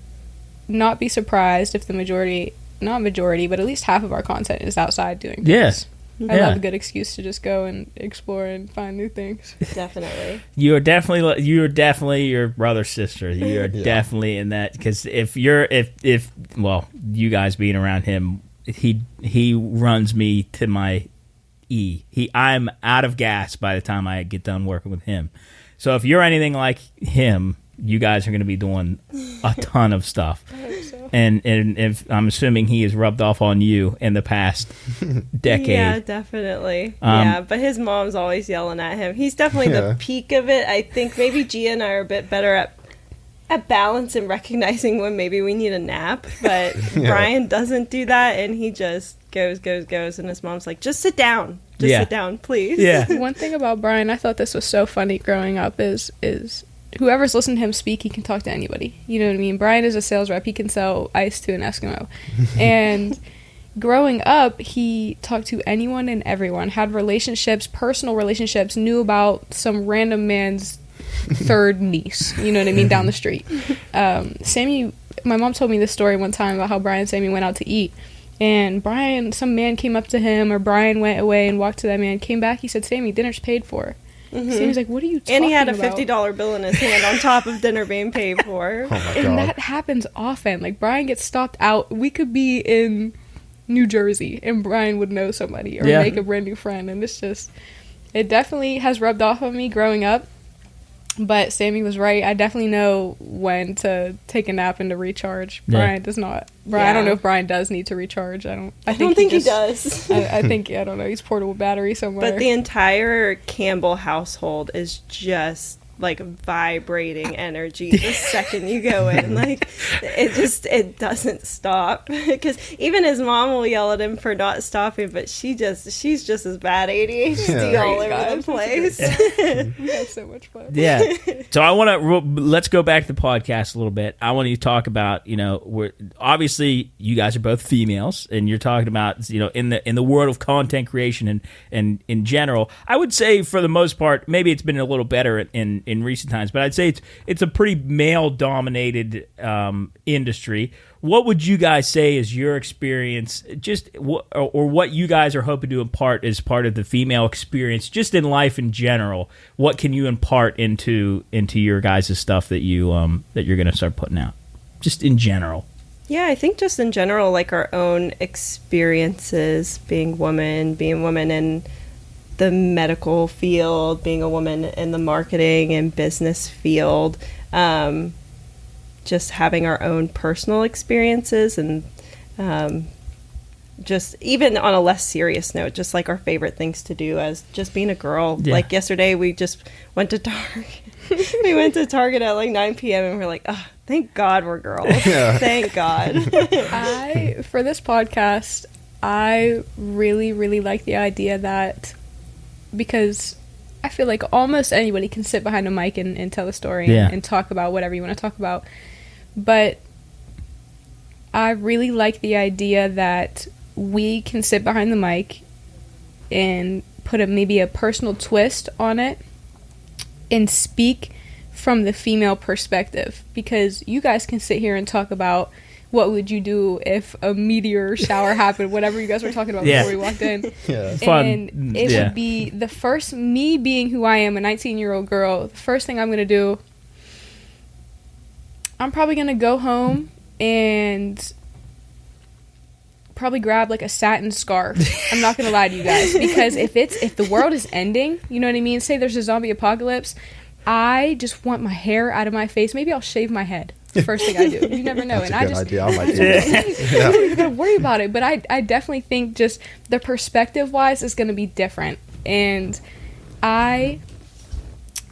not be surprised if not majority, but at least half of our content is outside doing things. Yes. I love a good excuse to just go and explore and find new things. Definitely. You're definitely your brother's sister. You're definitely in that, because if you guys being around him, he runs me to my E. I'm out of gas by the time I get done working with him. So if you're anything like him, you guys are going to be doing a ton of stuff. I hope so. And if I'm assuming he has rubbed off on you in the past decade. Yeah, definitely. But his mom's always yelling at him. He's definitely the peak of it. I think maybe Gia and I are a bit better at balance and recognizing when maybe we need a nap. But Brian doesn't do that, and he just goes. And his mom's like, just sit down. Sit down, please. Yeah. One thing about Brian, I thought this was so funny growing up, is whoever's listened to him speak, he can talk to anybody. You know what I mean? Brian is a sales rep. He can sell ice to an Eskimo. And growing up, he talked to anyone and everyone, had relationships, personal relationships, knew about some random man's third niece, you know what I mean, down the street. Sammy, my mom told me this story one time about how Brian and Sammy went out to eat. And some man came up to him, or Brian went away and walked to that man, came back, he said, Sammy, dinner's paid for. Mm-hmm. Sammy's like, what are you talking about? And he had a $50 bill in his hand on top of dinner being paid for. Oh my God. And that happens often. Like, Brian gets stopped out. We could be in New Jersey, and Brian would know somebody or make a brand new friend. And it definitely has rubbed off on me growing up. But Sammy was right. I definitely know when to take a nap and to recharge. Brian does not. I don't know if Brian does need to recharge. I don't think he does. I think, I don't know, he's portable battery somewhere. But the entire Campbell household is just like vibrating energy the second you go in. Like, it doesn't stop. Because even his mom will yell at him for not stopping, but she's just as bad ADHD all over the place. We have so much fun. Yeah. So I want to let's go back to the podcast a little bit. I want you to talk about, obviously you guys are both females, and you're talking about, in the world of content creation and in general. I would say for the most part, maybe it's been a little better in in recent times, but I'd say it's a pretty male dominated industry. What would you guys say is your experience, or what you guys are hoping to impart as part of the female experience, just in life in general? What can you impart into your guys' stuff that you're going to start putting out, just in general? Yeah, I think just in general, like our own experiences being women in the medical field, being a woman in the marketing and business field, just having our own personal experiences, and just even on a less serious note, just like our favorite things to do as just being a girl. Yeah. Like yesterday, we just went to Target. We went to Target at like 9 p.m. and we're like, oh, thank God we're girls. Yeah. Thank God. For this podcast, I really, really like the idea that, because I feel like almost anybody can sit behind a mic and tell a story and talk about whatever you want to talk about. But I really like the idea that we can sit behind the mic and put maybe a personal twist on it and speak from the female perspective, because you guys can sit here and talk about what would you do if a meteor shower happened, whatever you guys were talking about before we walked in. Yeah. And it would be the first, me being who I am, a 19-year-old girl, the first thing I'm going to do, I'm probably going to go home and probably grab like a satin scarf. I'm not going to lie to you guys, because if the world is ending, you know what I mean? Say there's a zombie apocalypse, I just want my hair out of my face. Maybe I'll shave my head. The first thing I do. You never know. That's and a good idea. I might do that. I don't even gotta worry about it. But I definitely think just the perspective wise is gonna be different. And I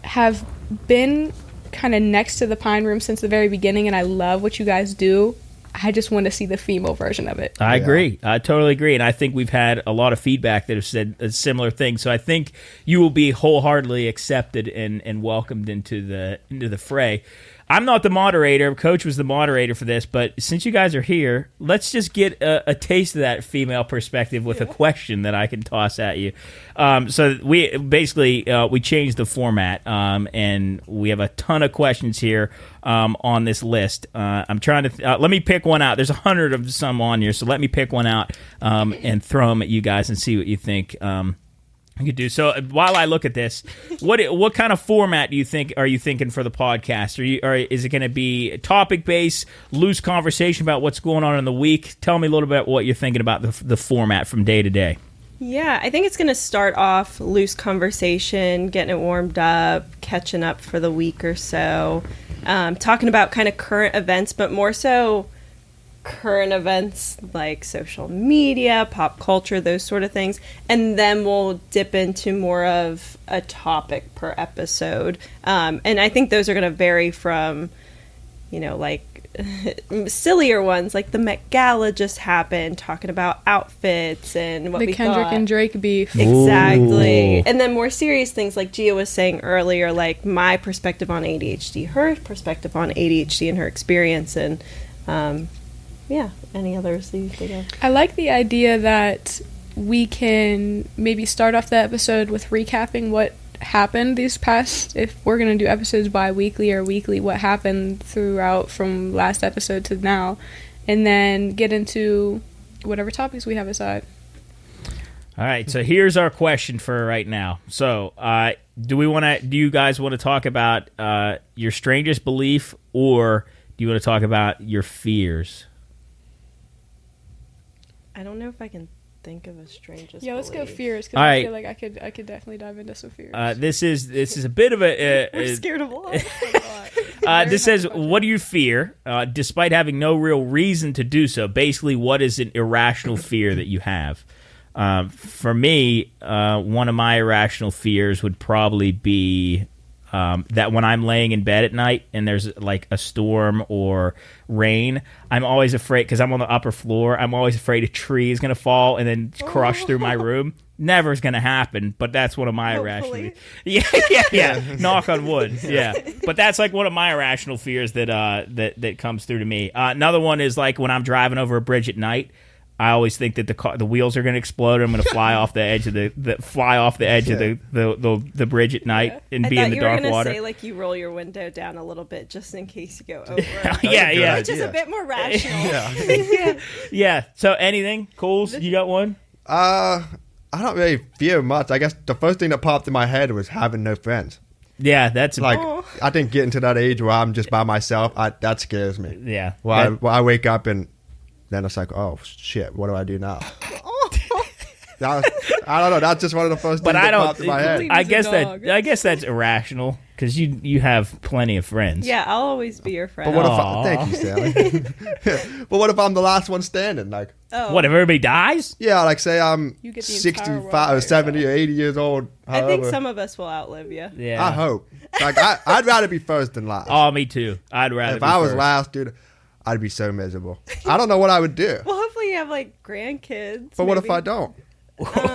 have been kind of next to the Pine Room since the very beginning, and I love what you guys do. I just want to see the female version of it. I agree. I totally agree. And I think we've had a lot of feedback that have said a similar thing. So I think you will be wholeheartedly accepted and welcomed into the fray. I'm not the moderator. Coach was the moderator for this, but since you guys are here, let's just get a taste of that female perspective with a question that I can toss at you. So we basically we changed the format, and we have a ton of questions here on this list. I'm trying to let me pick one out. There's 100 of some on here, so let me pick one out and throw them at you guys and see what you think. I could do so. While I look at this, what kind of format are you thinking for the podcast? Or is it going to be topic based, loose conversation about what's going on in the week? Tell me a little bit what you're thinking about the format from day to day. Yeah, I think it's going to start off loose conversation, getting it warmed up, catching up for the week or so, talking about kind of current events, but more so current events like social media, pop culture, those sort of things, and then we'll dip into more of a topic per episode, and I think those are going to vary from, like sillier ones like the Met Gala just happened, talking about outfits and what the we Kendrick thought. and Drake beef. Exactly. Ooh. And then more serious things like Gia was saying earlier, like my perspective on ADHD, her perspective on ADHD and her experience, and yeah, any others that you think of? I like the idea that we can maybe start off the episode with recapping what happened these past, if we're going to do episodes bi-weekly or weekly, what happened throughout from last episode to now, and then get into whatever topics we have aside. All right, so here's our question for right now. So, do you guys want to talk about your strangest belief, or do you want to talk about your fears? I don't know if I can think of a strangest. Yeah, let's go fears, because I feel like I could definitely dive into some fears. This is a bit of a. We're scared of a lot. This says, what do you fear, despite having no real reason to do so? Basically, what is an irrational fear that you have? For me, one of my irrational fears would probably be that when I'm laying in bed at night and there's like a storm or rain, I'm always afraid, because I'm on the upper floor, I'm always afraid a tree is going to fall and then crush through my room. Never is going to happen, but that's one of my irrational. Yeah. Knock on wood. Yeah, but that's like one of my irrational fears that comes through to me. Another one is like when I'm driving over a bridge at night, I always think that the wheels are going to explode. I'm going to fly off the edge of the bridge at night and be in the dark water. I thought you were going to say like you roll your window down a little bit just in case you go over. yeah. Which is a bit more rational. Yeah. So anything, Cools? You got one? I don't really fear much. I guess the first thing that popped in my head was having no friends. Yeah, that's like I didn't get into that age where I'm just by myself. That scares me. Yeah. Well, I wake up and then it's like, oh shit, what do I do now? I don't know. That's just one of the first things that popped in my head. I guess that's irrational because you have plenty of friends. Yeah, I'll always be your friend. But what if thank you, Sally. But what if I'm the last one standing? Like, what if everybody dies? Yeah, like say I'm 65 or 70 or 80 years old. I think some of us will outlive you. Yeah, I hope. Like I'd rather be first than last. Oh, me too. I'd rather. If I was last, dude, I'd be so miserable. I don't know what I would do. Well, hopefully you have like grandkids. But what if I don't?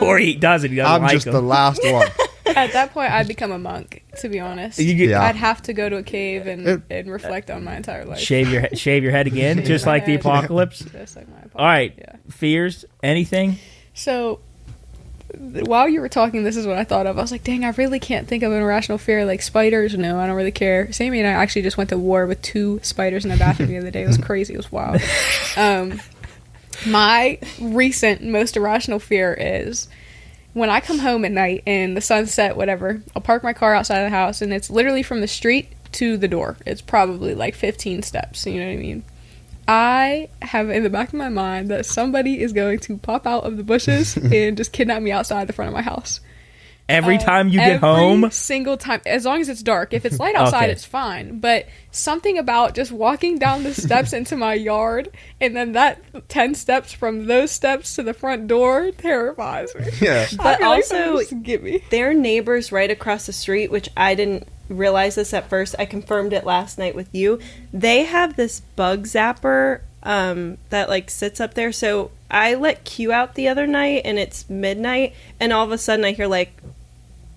Or he doesn't. He doesn't I'm just the last one. At that point, I'd become a monk. To be honest, I'd have to go to a cave and reflect on my entire life. Shave your head again, just like the apocalypse. Just like my apocalypse. All right, fears, anything? So, while you were talking, this is what I thought of. I was like, dang, I really can't think of an irrational fear. Like spiders, no, I don't really care. Sami and I actually just went to war with 2 spiders in the bathroom the other day. It was crazy. It was wild. My recent most irrational fear is when I come home at night and the sun's set, whatever, I'll park my car outside of the house and it's literally from the street to the door. It's probably like 15 steps, you know what I mean? I have in the back of my mind that somebody is going to pop out of the bushes and just kidnap me outside the front of my house. Every time you get home? Every single time. As long as it's dark. If it's light outside, it's fine. But something about just walking down the steps into my yard and then that 10 steps from those steps to the front door terrifies me. Yeah. But also, get me. Their neighbors right across the street, which I didn't realize this at first. I confirmed it last night with you. They have this bug zapper that like sits up there. So I let Q out the other night and it's midnight and all of a sudden I hear like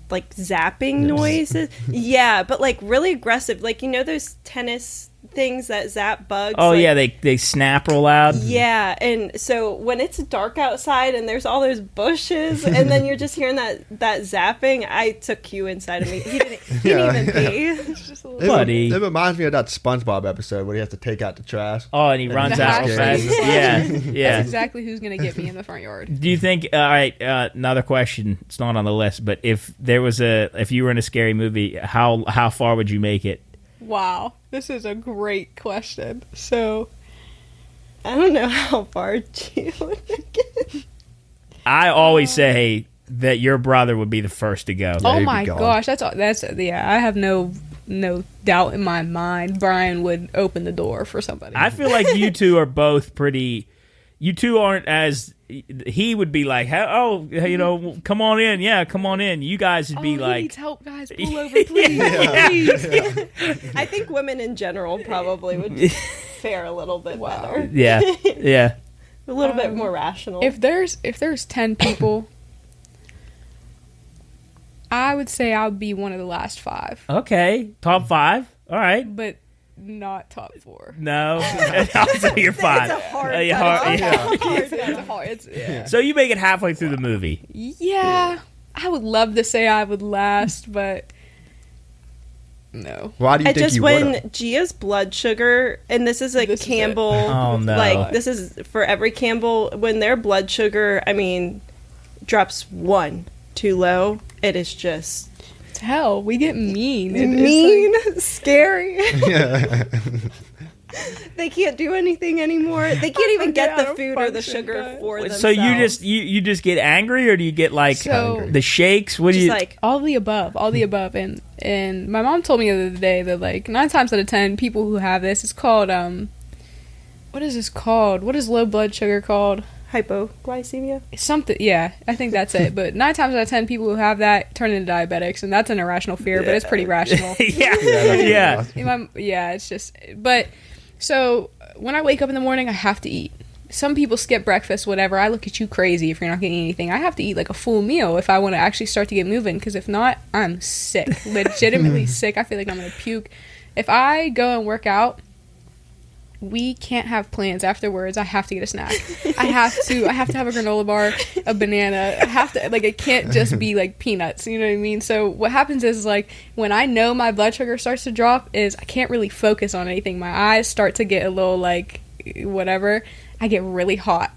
zapping noises. Yeah, but like really aggressive. Like, you know those tennis things that zap bugs? Oh, like, yeah, they snap real loud. Yeah, and so when it's dark outside and there's all those bushes and then you're just hearing that zapping, I took Q inside of me. He didn't even pee. It's just a little Buddy. It reminds me of that SpongeBob episode where he has to take out the trash. Oh, and he runs out real fast. Yeah. That's exactly who's going to get me in the front yard. Do you think, all right, another question, it's not on the list, but if you were in a scary movie, how far would you make it? Wow, this is a great question. So, I don't know how far Gia would get. I always say that your brother would be the first to go. Oh my gosh, that's yeah. I have no doubt in my mind Brian would open the door for somebody. I feel like you two are both pretty. You two aren't as. He would be like, oh, you know, come on in. Yeah, come on in. You guys would be like. He needs help, guys. Pull over, please. Please. I think women in general probably would fare a little bit better. Yeah. Yeah. A little bit more rational. If there's 10 people, I would say I would be one of the last 5. Okay. Top 5. All right. But not top 4. No. So you're 5. It's hard. So you make it halfway through the movie. Yeah. I would love to say I would last, but no. Why do you think you would? When Gia's blood sugar, and this is like Campbell, like this is for every Campbell, when their blood sugar, I mean, drops 1 too low, it is just hell. We get mean. Scary. Yeah. They can't do anything anymore. They can't even get the food or the sugar for themselves. So you just get angry, or do you get like the shakes? What do you like? All the above. And my mom told me the other day that like 9 times out of 10 people who have this, it's called what is this called? What is low blood sugar called? Hypoglycemia? Something, yeah, I think that's it. But 9 times out of 10 people who have that turn into diabetics, and that's an irrational fear, but it's pretty rational. Yeah. It's just, but so when I wake up in the morning, I have to eat. Some people skip breakfast, whatever. I look at you crazy if you're not getting anything. I have to eat like a full meal if I want to actually start to get moving, because if not, I'm sick, legitimately sick. I feel like I'm gonna puke. If I go and work out we can't have plans afterwards. I have to get a snack. I have to have a granola bar, a banana. I have to, like, it can't just be like peanuts, you know what I mean? So what happens is, like, when I know my blood sugar starts to drop is I can't really focus on anything. My eyes start to get a little, like, whatever. I get really hot,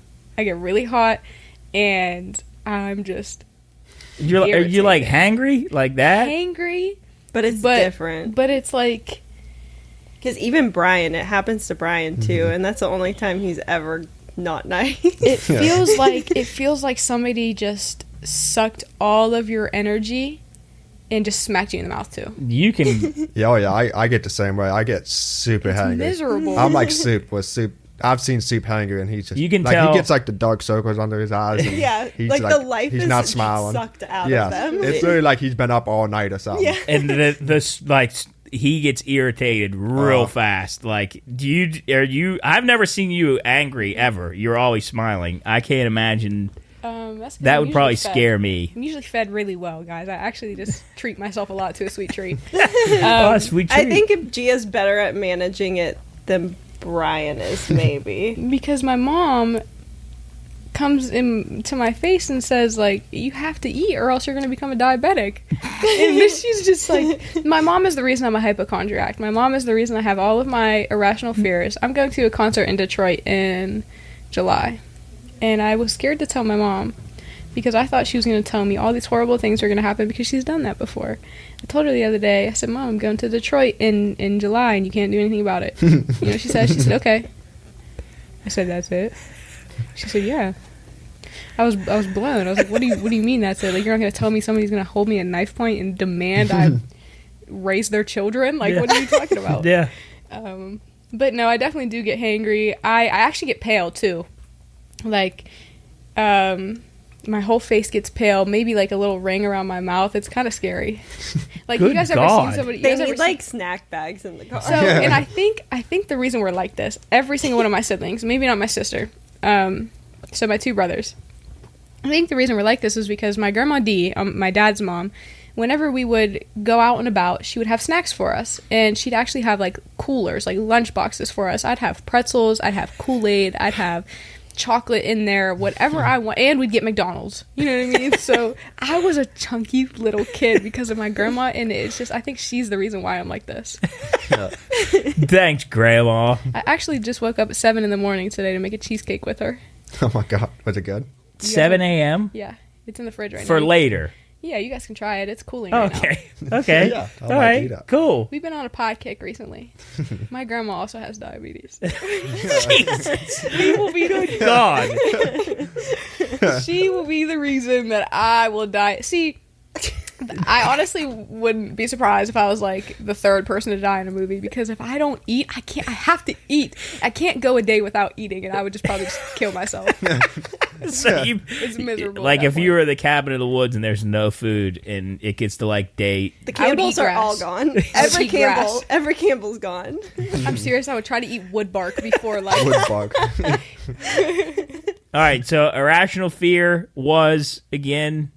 and I'm just are you like hangry like that? Hangry, but it's different. But it's like, because even Brian, it happens to Brian too, and that's the only time he's ever not nice. It feels like somebody just sucked all of your energy and just smacked you in the mouth too. You can. Yeah, I get the same way. I get super hangry. Miserable. I'm like Soup. I've seen Soup hangry, and he just, you can like, tell he gets like the dark circles under his eyes. And he's like the life he's is not smiling. Sucked out of them. It's really like he's been up all night or something. Yeah. And the like he gets irritated real fast. Like, I've never seen you angry ever. You're always smiling. I can't imagine. That would probably scare me. I'm usually fed really well, guys. I actually just treat myself a lot to a sweet treat. A sweet treat. I think if Gia's better at managing it than Brian is, maybe. Because my mom comes into my face and says, like, you have to eat or else you're going to become a diabetic. And she's just like, my mom is the reason I'm a hypochondriac. My mom is the reason I have all of my irrational fears. I'm going to a concert in Detroit in July, and I was scared to tell my mom because I thought she was going to tell me all these horrible things were going to happen because she's done that before. I told her the other day, I said, Mom, I'm going to Detroit in July and you can't do anything about it. You know what she said? She said, okay. I said, that's it? She said, yeah. I was blown. I was like, what do you mean that's it? Like, you're not going to tell me somebody's going to hold me at knife point and demand I raise their children? Like, what are you talking about? Yeah. But no, I definitely do get hangry. I actually get pale too. Like, my whole face gets pale, maybe like a little ring around my mouth. It's kind of scary. Like, Good you guys God. ever seen somebody? They need like snack bags in the car. So, and I think the reason we're like this, every single one of my siblings, maybe not my sister, so my two brothers, I think the reason we're like this is because my grandma Dee, my dad's mom, whenever we would go out and about, she would have snacks for us, and she'd actually have like coolers, like lunch boxes for us. I'd have pretzels, I'd have Kool-Aid, I'd have chocolate in there, whatever I want, and we'd get McDonald's, you know what I mean? So I was a chunky little kid because of my grandma, and it's just, I think she's the reason why I'm like this. Thanks, Grandma. I actually just woke up at 7 in the morning today to make a cheesecake with her. Oh my God, was it good? 7 a.m. Yeah, it's in the fridge right now. For later. Yeah, you guys can try it. It's cooling right now. Okay. Yeah, all right. Cool. We've been on a pod kick recently. My grandma also has diabetes. She will be good God. She will be the reason that I will die. See, I honestly wouldn't be surprised if I was like the third person to die in a movie, because if I don't eat, I have to eat. I can't go a day without eating, and I would just probably kill myself. So it's miserable. Like if you were at the cabin in the woods and there's no food and it gets to like day, the Campbells are all gone. Every Campbell's gone. I'm serious. I would try to eat wood bark before like wood bark. All right, so irrational fear was again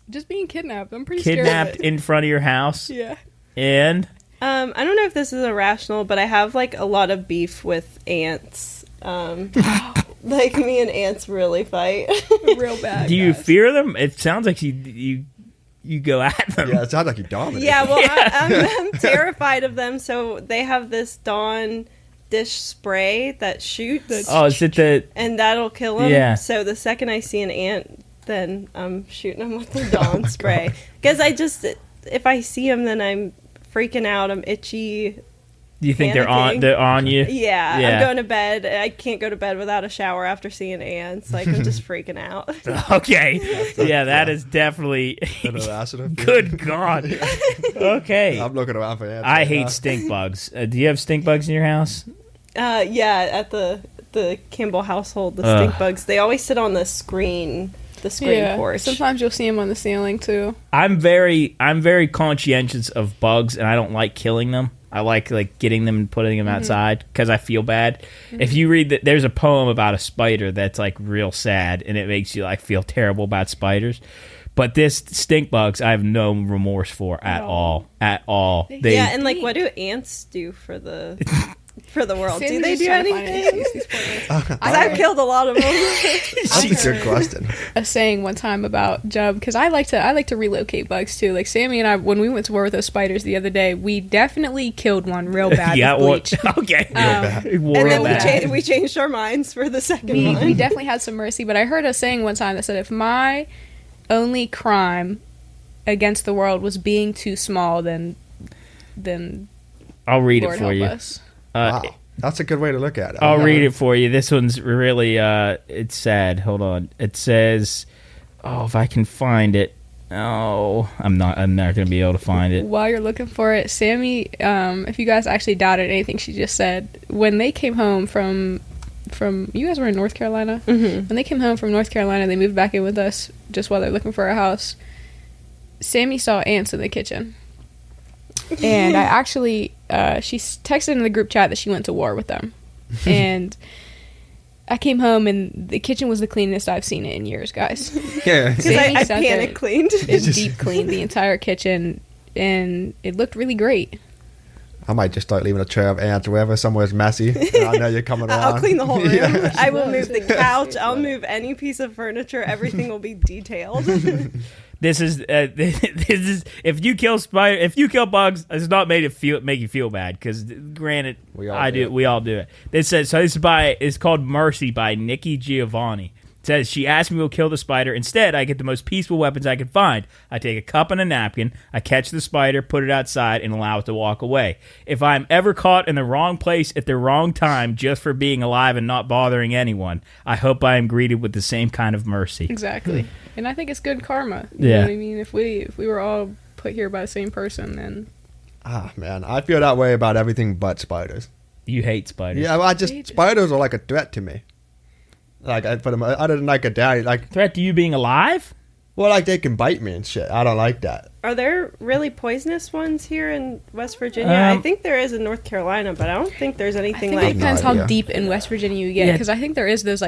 just being kidnapped. I'm pretty scared of kidnapped it. in front of your house. Yeah. And I don't know if this is irrational, but I have like a lot of beef with ants. Like me and ants really fight real bad. Do you fear them? It sounds like you go at them. Yeah, it sounds like you dominate. Yeah, well, I'm terrified of them. So they have this Dawn dish spray that shoots. Oh, is it the? And that'll kill them. Yeah. So the second I see an ant, then I'm shooting them with the Dawn spray. Because if I see them, then I'm freaking out. I'm itchy. Do you think they're on you? Yeah, I'm going to bed. I can't go to bed without a shower after seeing ants. Like, I'm just freaking out. Okay. Yeah, that is definitely good God. Okay. I'm looking around for ants. I hate stink bugs. Do you have stink bugs in your house? Yeah, at the Campbell household, the stink bugs, they always sit on the screen porch. Sometimes you'll see them on the ceiling too. I'm very conscientious of bugs, and I don't like killing them. I like getting them and putting them outside because I feel bad. Mm-hmm. If you read that, there's a poem about a spider that's like real sad, and it makes you like feel terrible about spiders. But this stink bugs, I have no remorse for at all. At all. And like, what do ants do for the? for the world? Sammy's Do they just do trying to find an anything? excuse. He's pointless. Because I've killed a lot of them. That's a good question. A saying one time about Jub, because I like to relocate bugs too. Like Sammy and I, when we went to war with those spiders the other day, we definitely killed one real bad with bleach. Okay. And then we changed our minds for the second one. We definitely had some mercy, but I heard a saying one time that said, if my only crime against the world was being too small, then I'll read Lord it for help you. us. Wow. That's a good way to look at it. I'll read it for you. This one's really it's sad. Hold on. It says, if I can find it. Oh, I'm not going to be able to find it. While you're looking for it, Sammy, if you guys actually doubted anything she just said, when they came home from you guys were in North Carolina? Mm-hmm. When they came home from North Carolina, they moved back in with us just while they're looking for a house. Sammy saw ants in the kitchen. And I actually, she texted in the group chat that she went to war with them. And I came home and the kitchen was the cleanest I've seen it in years, guys. Yeah. Because I panic cleaned. It deep cleaned the entire kitchen, and it looked really great. I might just start leaving a tray of ants wherever somewhere's messy. And I know you're coming around. I'll clean the whole room. Yeah. I will move the couch. I'll move any piece of furniture. Everything will be detailed. This is if you kill bugs, it's not make you feel bad, because granted, we all do it. This says so. It's called Mercy by Nikki Giovanni. It says, she asked me to kill the spider. Instead, I get the most peaceful weapons I can find. I take a cup and a napkin. I catch the spider, put it outside, and allow it to walk away. If I'm ever caught in the wrong place at the wrong time just for being alive and not bothering anyone, I hope I am greeted with the same kind of mercy. Exactly. And I think it's good karma. You know what I mean? If we were all put here by the same person, then... Ah, man. I feel that way about everything but spiders. You hate spiders. Yeah, well, spiders are like a threat to me. Like, other than like a daddy, like... Threat to you being alive? Well, like, they can bite me and shit. I don't like that. Are there really poisonous ones here in West Virginia? I think there is in North Carolina, but I don't think there's anything I think it depends how deep in West Virginia you get, because I think there is those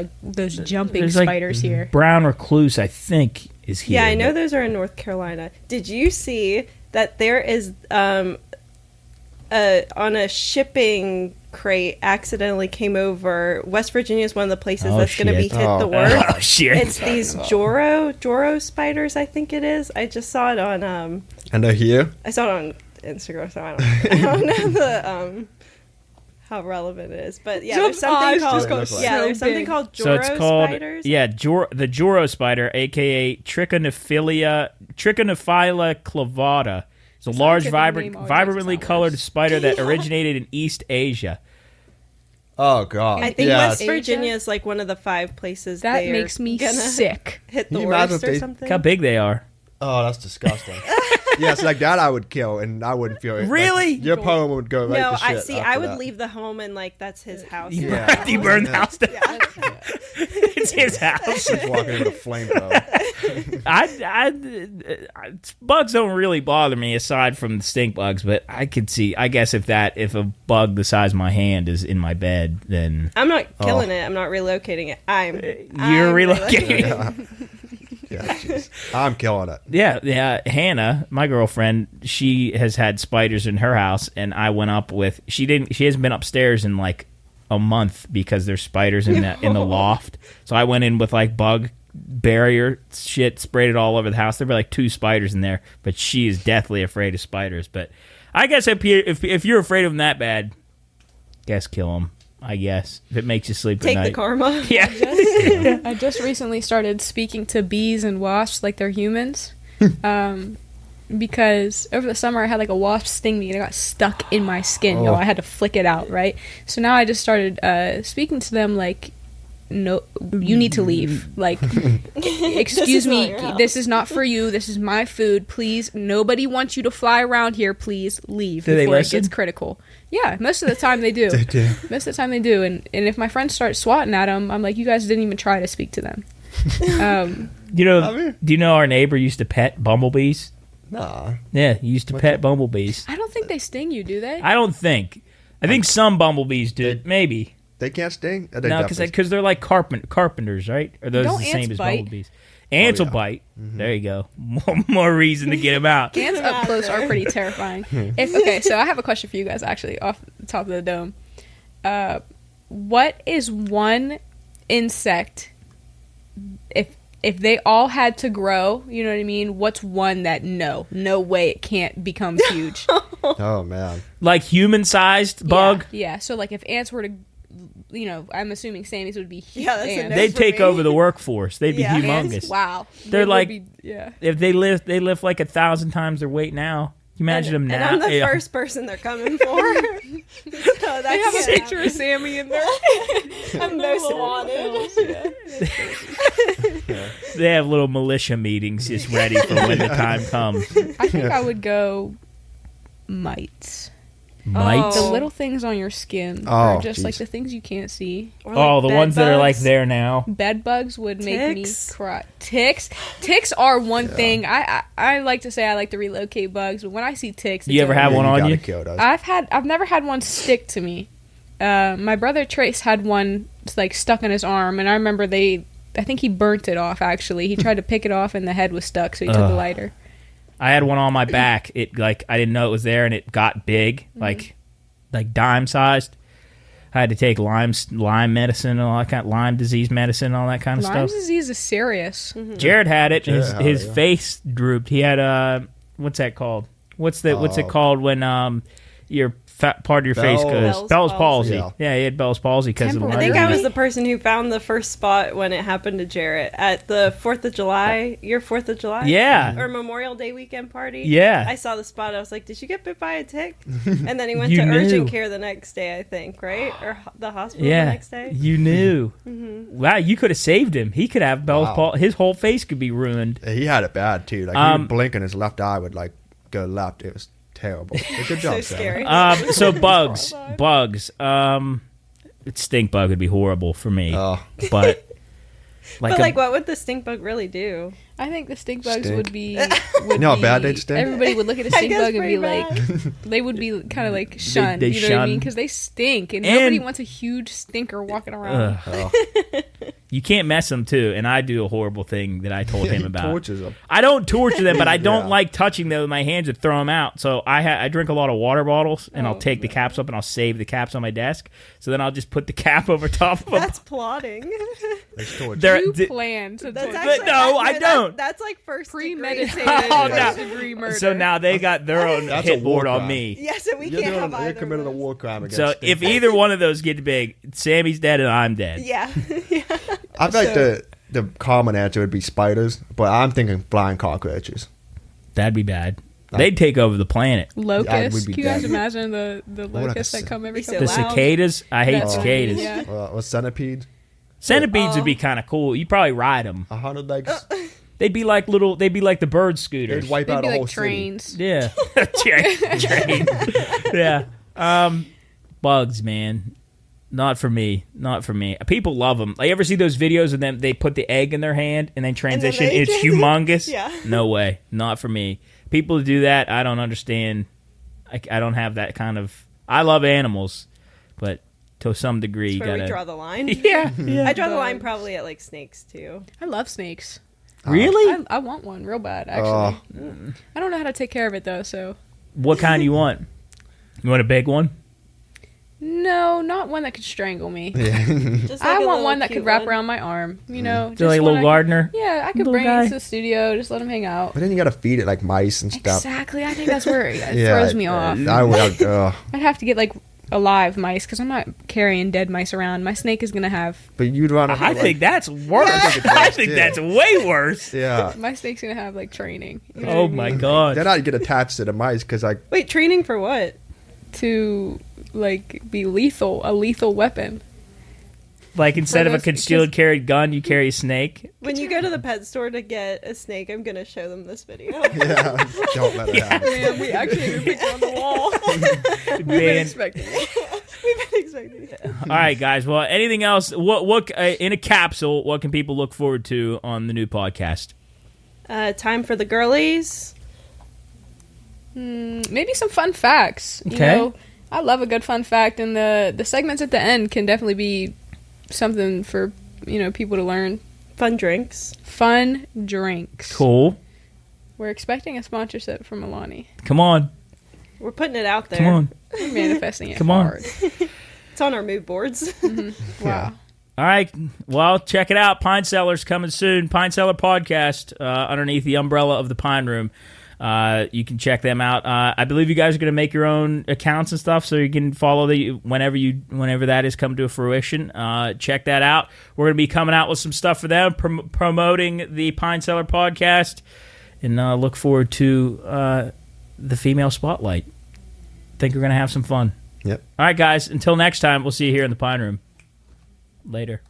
jumping spiders here. Brown recluse, I think, is here. Yeah, I know those are in North Carolina. Did you see that there is on a shipping crate accidentally came over? West Virginia is one of the places that's going to be hit the worst. Oh shit! It's these Joro spiders, I think it is. I just saw it on and they're here. I saw it on Instagram, so I don't know the how relevant it is, but yeah, there's something called Joro spiders. Yeah, the Joro spider, aka Trichonophylla clavata. It's a large, vibrantly colored spider that originated in East Asia. Oh god! I think West Virginia is like one of the 5 places that makes me sick. Hit the worst or something. Look how big they are. Oh, that's disgusting. Yes, like that I would kill, and I wouldn't feel it. Really? Like, your poem would go right to shit. I would leave the home and like that's his house. You burn the house down. It's his house. He's walking in a flamethrower. Bugs don't really bother me aside from the stink bugs, but I could see. I guess if a bug the size of my hand is in my bed, then I'm not killing it. I'm not relocating it. You're relocating it. Yeah, I'm killing it. Yeah. Hannah, my girlfriend, she has had spiders in her house, and I went up with. She hasn't been upstairs in like a month because there's spiders in the loft. So I went in with like bug barrier shit, sprayed it all over the house. There were like 2 spiders in there, but she is deathly afraid of spiders. But I guess if you're afraid of them that bad, guess kill them. I guess if it makes you sleep Take at night. the karma. Yeah. I just recently started speaking to bees and wasps like they're humans. Because over the summer I had like a wasp sting me and it got stuck in my skin. I had to flick it out, right? So now I just started speaking to them like, no, you need to leave. Like, excuse me, this is not for you. This is my food. Please, nobody wants you to fly around here. Please leave before it gets critical. Yeah, most of the time they do. Most of the time they do. And if my friends start swatting at them, I'm like, you guys didn't even try to speak to them. Do you know our neighbor used to pet bumblebees? Nah. Yeah, he used to pet bumblebees. I don't think they sting you, do they? I don't think. I think some bumblebees do. Maybe. They can't sting? No, because they're like carpenters, right? Or those the same as bumblebees? Ants will bite. Mm-hmm. There you go. More reason to get them out. Ants up close are pretty terrifying. So I have a question for you guys, actually, off the top of the dome. What is one insect, if they all had to grow, you know what I mean? What's one that no way it can't become huge? Oh man. Like human-sized bug? Yeah. So like if ants were to, I'm assuming Sammy's would be huge. Yeah, that's a ants. no. They'd for take me. over the workforce. They'd be Yeah. humongous. Ants? Wow. They're They would like- be- yeah. If they lift like 1,000 times their weight now. Can you imagine them And now? I'm the Yeah. first person they're coming for. So They have that's a picture of Sammy in there. I'm most wanted. They have little militia meetings just ready for when the time comes. I think I would go mites. Mites? The Oh. little things on your skin Oh, are just jeez. like the things you can't see. Or Oh, the bed ones that are like bugs. there now. Bed bugs would make me Ticks. cry. Ticks are one thing. I like to say I like to relocate bugs, but when I see ticks, You it's ever over. have one on gotta you? kill those. I've never had one stick to me. My brother Trace had one like stuck in his arm, and I remember I think he burnt it off. Actually, he tried to pick it off, and the head was stuck, so he took a lighter. I had one on my back. It I didn't know it was there, and it got big, like dime sized. I had to take Lyme medicine and all that kind of Lyme disease medicine and all that kind of Lyme stuff. disease is serious. Jared had it. Jared had His it, yeah. face drooped. He had what's that called? What's it called when your part of your face goes Bell's Bell's palsy. palsy? Yeah, he had Bell's palsy because of the I Temporary. think Lyme I was disease. the person who found the first spot when it happened to Jarrett at the 4th of July, your 4th of July? Yeah. Or Memorial Day weekend party? Yeah. I saw the spot. I was like, did you get bit by a tick? And then he went You to knew. urgent care the next day, I think, right? Or the hospital Yeah, the next day? you knew. Wow, you could have saved him. He could have Bell's Wow. palsy. His whole face could be ruined. He had it bad too. Like he would blink and his left eye would like go left. It was terrible. But good job, So Sam. scary. So bugs. Stink bug would be horrible for me. Oh, But But like, what would the stink bug really do? I think the stink bugs Stink. would be. You know how bad they'd stink? Everybody would look at a I stink guess bug and be pretty like, they would be kind of like shunned. they you know what I mean? shun. Because they stink, and And- nobody wants a huge stinker walking around. Ugh. You can't mess them too, and I do a horrible thing that I told him he about. tortures them. I don't torture them, but I don't Yeah. like touching them with my hands and throw them out. So I drink a lot of water bottles, and I'll take the caps up and I'll save the caps on my desk. So then I'll just put the cap over top of them. That's plotting. It's torture. They're- You d- plan to That's torture. actually, no, I don't. That's like first degree. Premeditated Oh, no. first-degree murder. So now they got their own That's a hit board war on crime. me. Yeah, so we You're can't have you're either. committed a of those. war crime against. So if either one of those get big, Sammy's dead and I'm dead. Yeah. Yeah. I feel like the common answer would be spiders, but I'm thinking flying cockroaches. That'd be bad. They'd take over the planet. locusts. would be Can you guys dead. imagine the locusts like that come every Be so couple The loud. cicadas. I hate That's cicadas. Yeah. Or centipedes. Centipedes would be kind of cool. You'd probably ride them. 100 legs. They'd be like the bird scooters. They'd wipe They'd out be a whole like trains. city. Yeah. Train. Yeah. Bugs, man. Not for me. Not for me. People love them. Like, you ever see those videos of them? They put the egg in their hand and then transition. they It's just- humongous. Yeah. No way. Not for me. People who do that, I don't understand. I don't have that kind of. I love animals, but to some degree, you Where we gotta. draw the line. Yeah. I draw the line probably at like snakes too. I love snakes. Really? I want one real bad, actually. I don't know how to take care of it, though, so. What kind do you want? You want a big one? No, not one that could strangle me. Just I like a want little one that cute could wrap one. around my arm, you know? Is it like a one little gardener? Yeah, I could Little bring guy? it to the studio, just let him hang out. But then you gotta feed it like mice and stuff. Exactly. I think that's where it throws me off. I would. I'd have to get, like, alive mice, because I'm not carrying dead mice around. My snake is going to have... but you'd run. I think that's worse. I think too. that's way worse. Yeah. My snake's going to have, like, training. You know Oh what I my mean? god. Then I'd get attached to the mice because like Wait, training for what? To, like, be lethal. A lethal weapon. Like instead of a those- concealed carry gun, you carry a snake. When you go to the pet store to get a snake, I'm gonna show them this video. yeah, don't let it happen. Man, we actually have a picture on the wall. We've been Man. expecting it. We've been expecting it. All right, guys. Well, anything else? What in a capsule? What can people look forward to on the new podcast? Time for the girlies. Maybe some fun facts. You Okay. know, I love a good fun fact, and the segments at the end can definitely be something for, you know, people to learn. Fun drinks. Fun drinks. Cool. We're expecting a sponsorship from Alani. Come on. We're putting it out there. Come on. We're manifesting it Come on. hard. It's on our mood boards. Wow. All right. Well, check it out. Pine Cellar's coming soon. Pine Cellar podcast underneath the umbrella of the Pine Room. You can check them out. I believe you guys are going to make your own accounts and stuff, so you can follow whenever that is come to fruition. Check that out. We're going to be coming out with some stuff for them, promoting the Pine Cellar podcast, and look forward to the female spotlight. Think we're going to have some fun. Yep. All right, guys. Until next time, we'll see you here in the Pine Room. Later.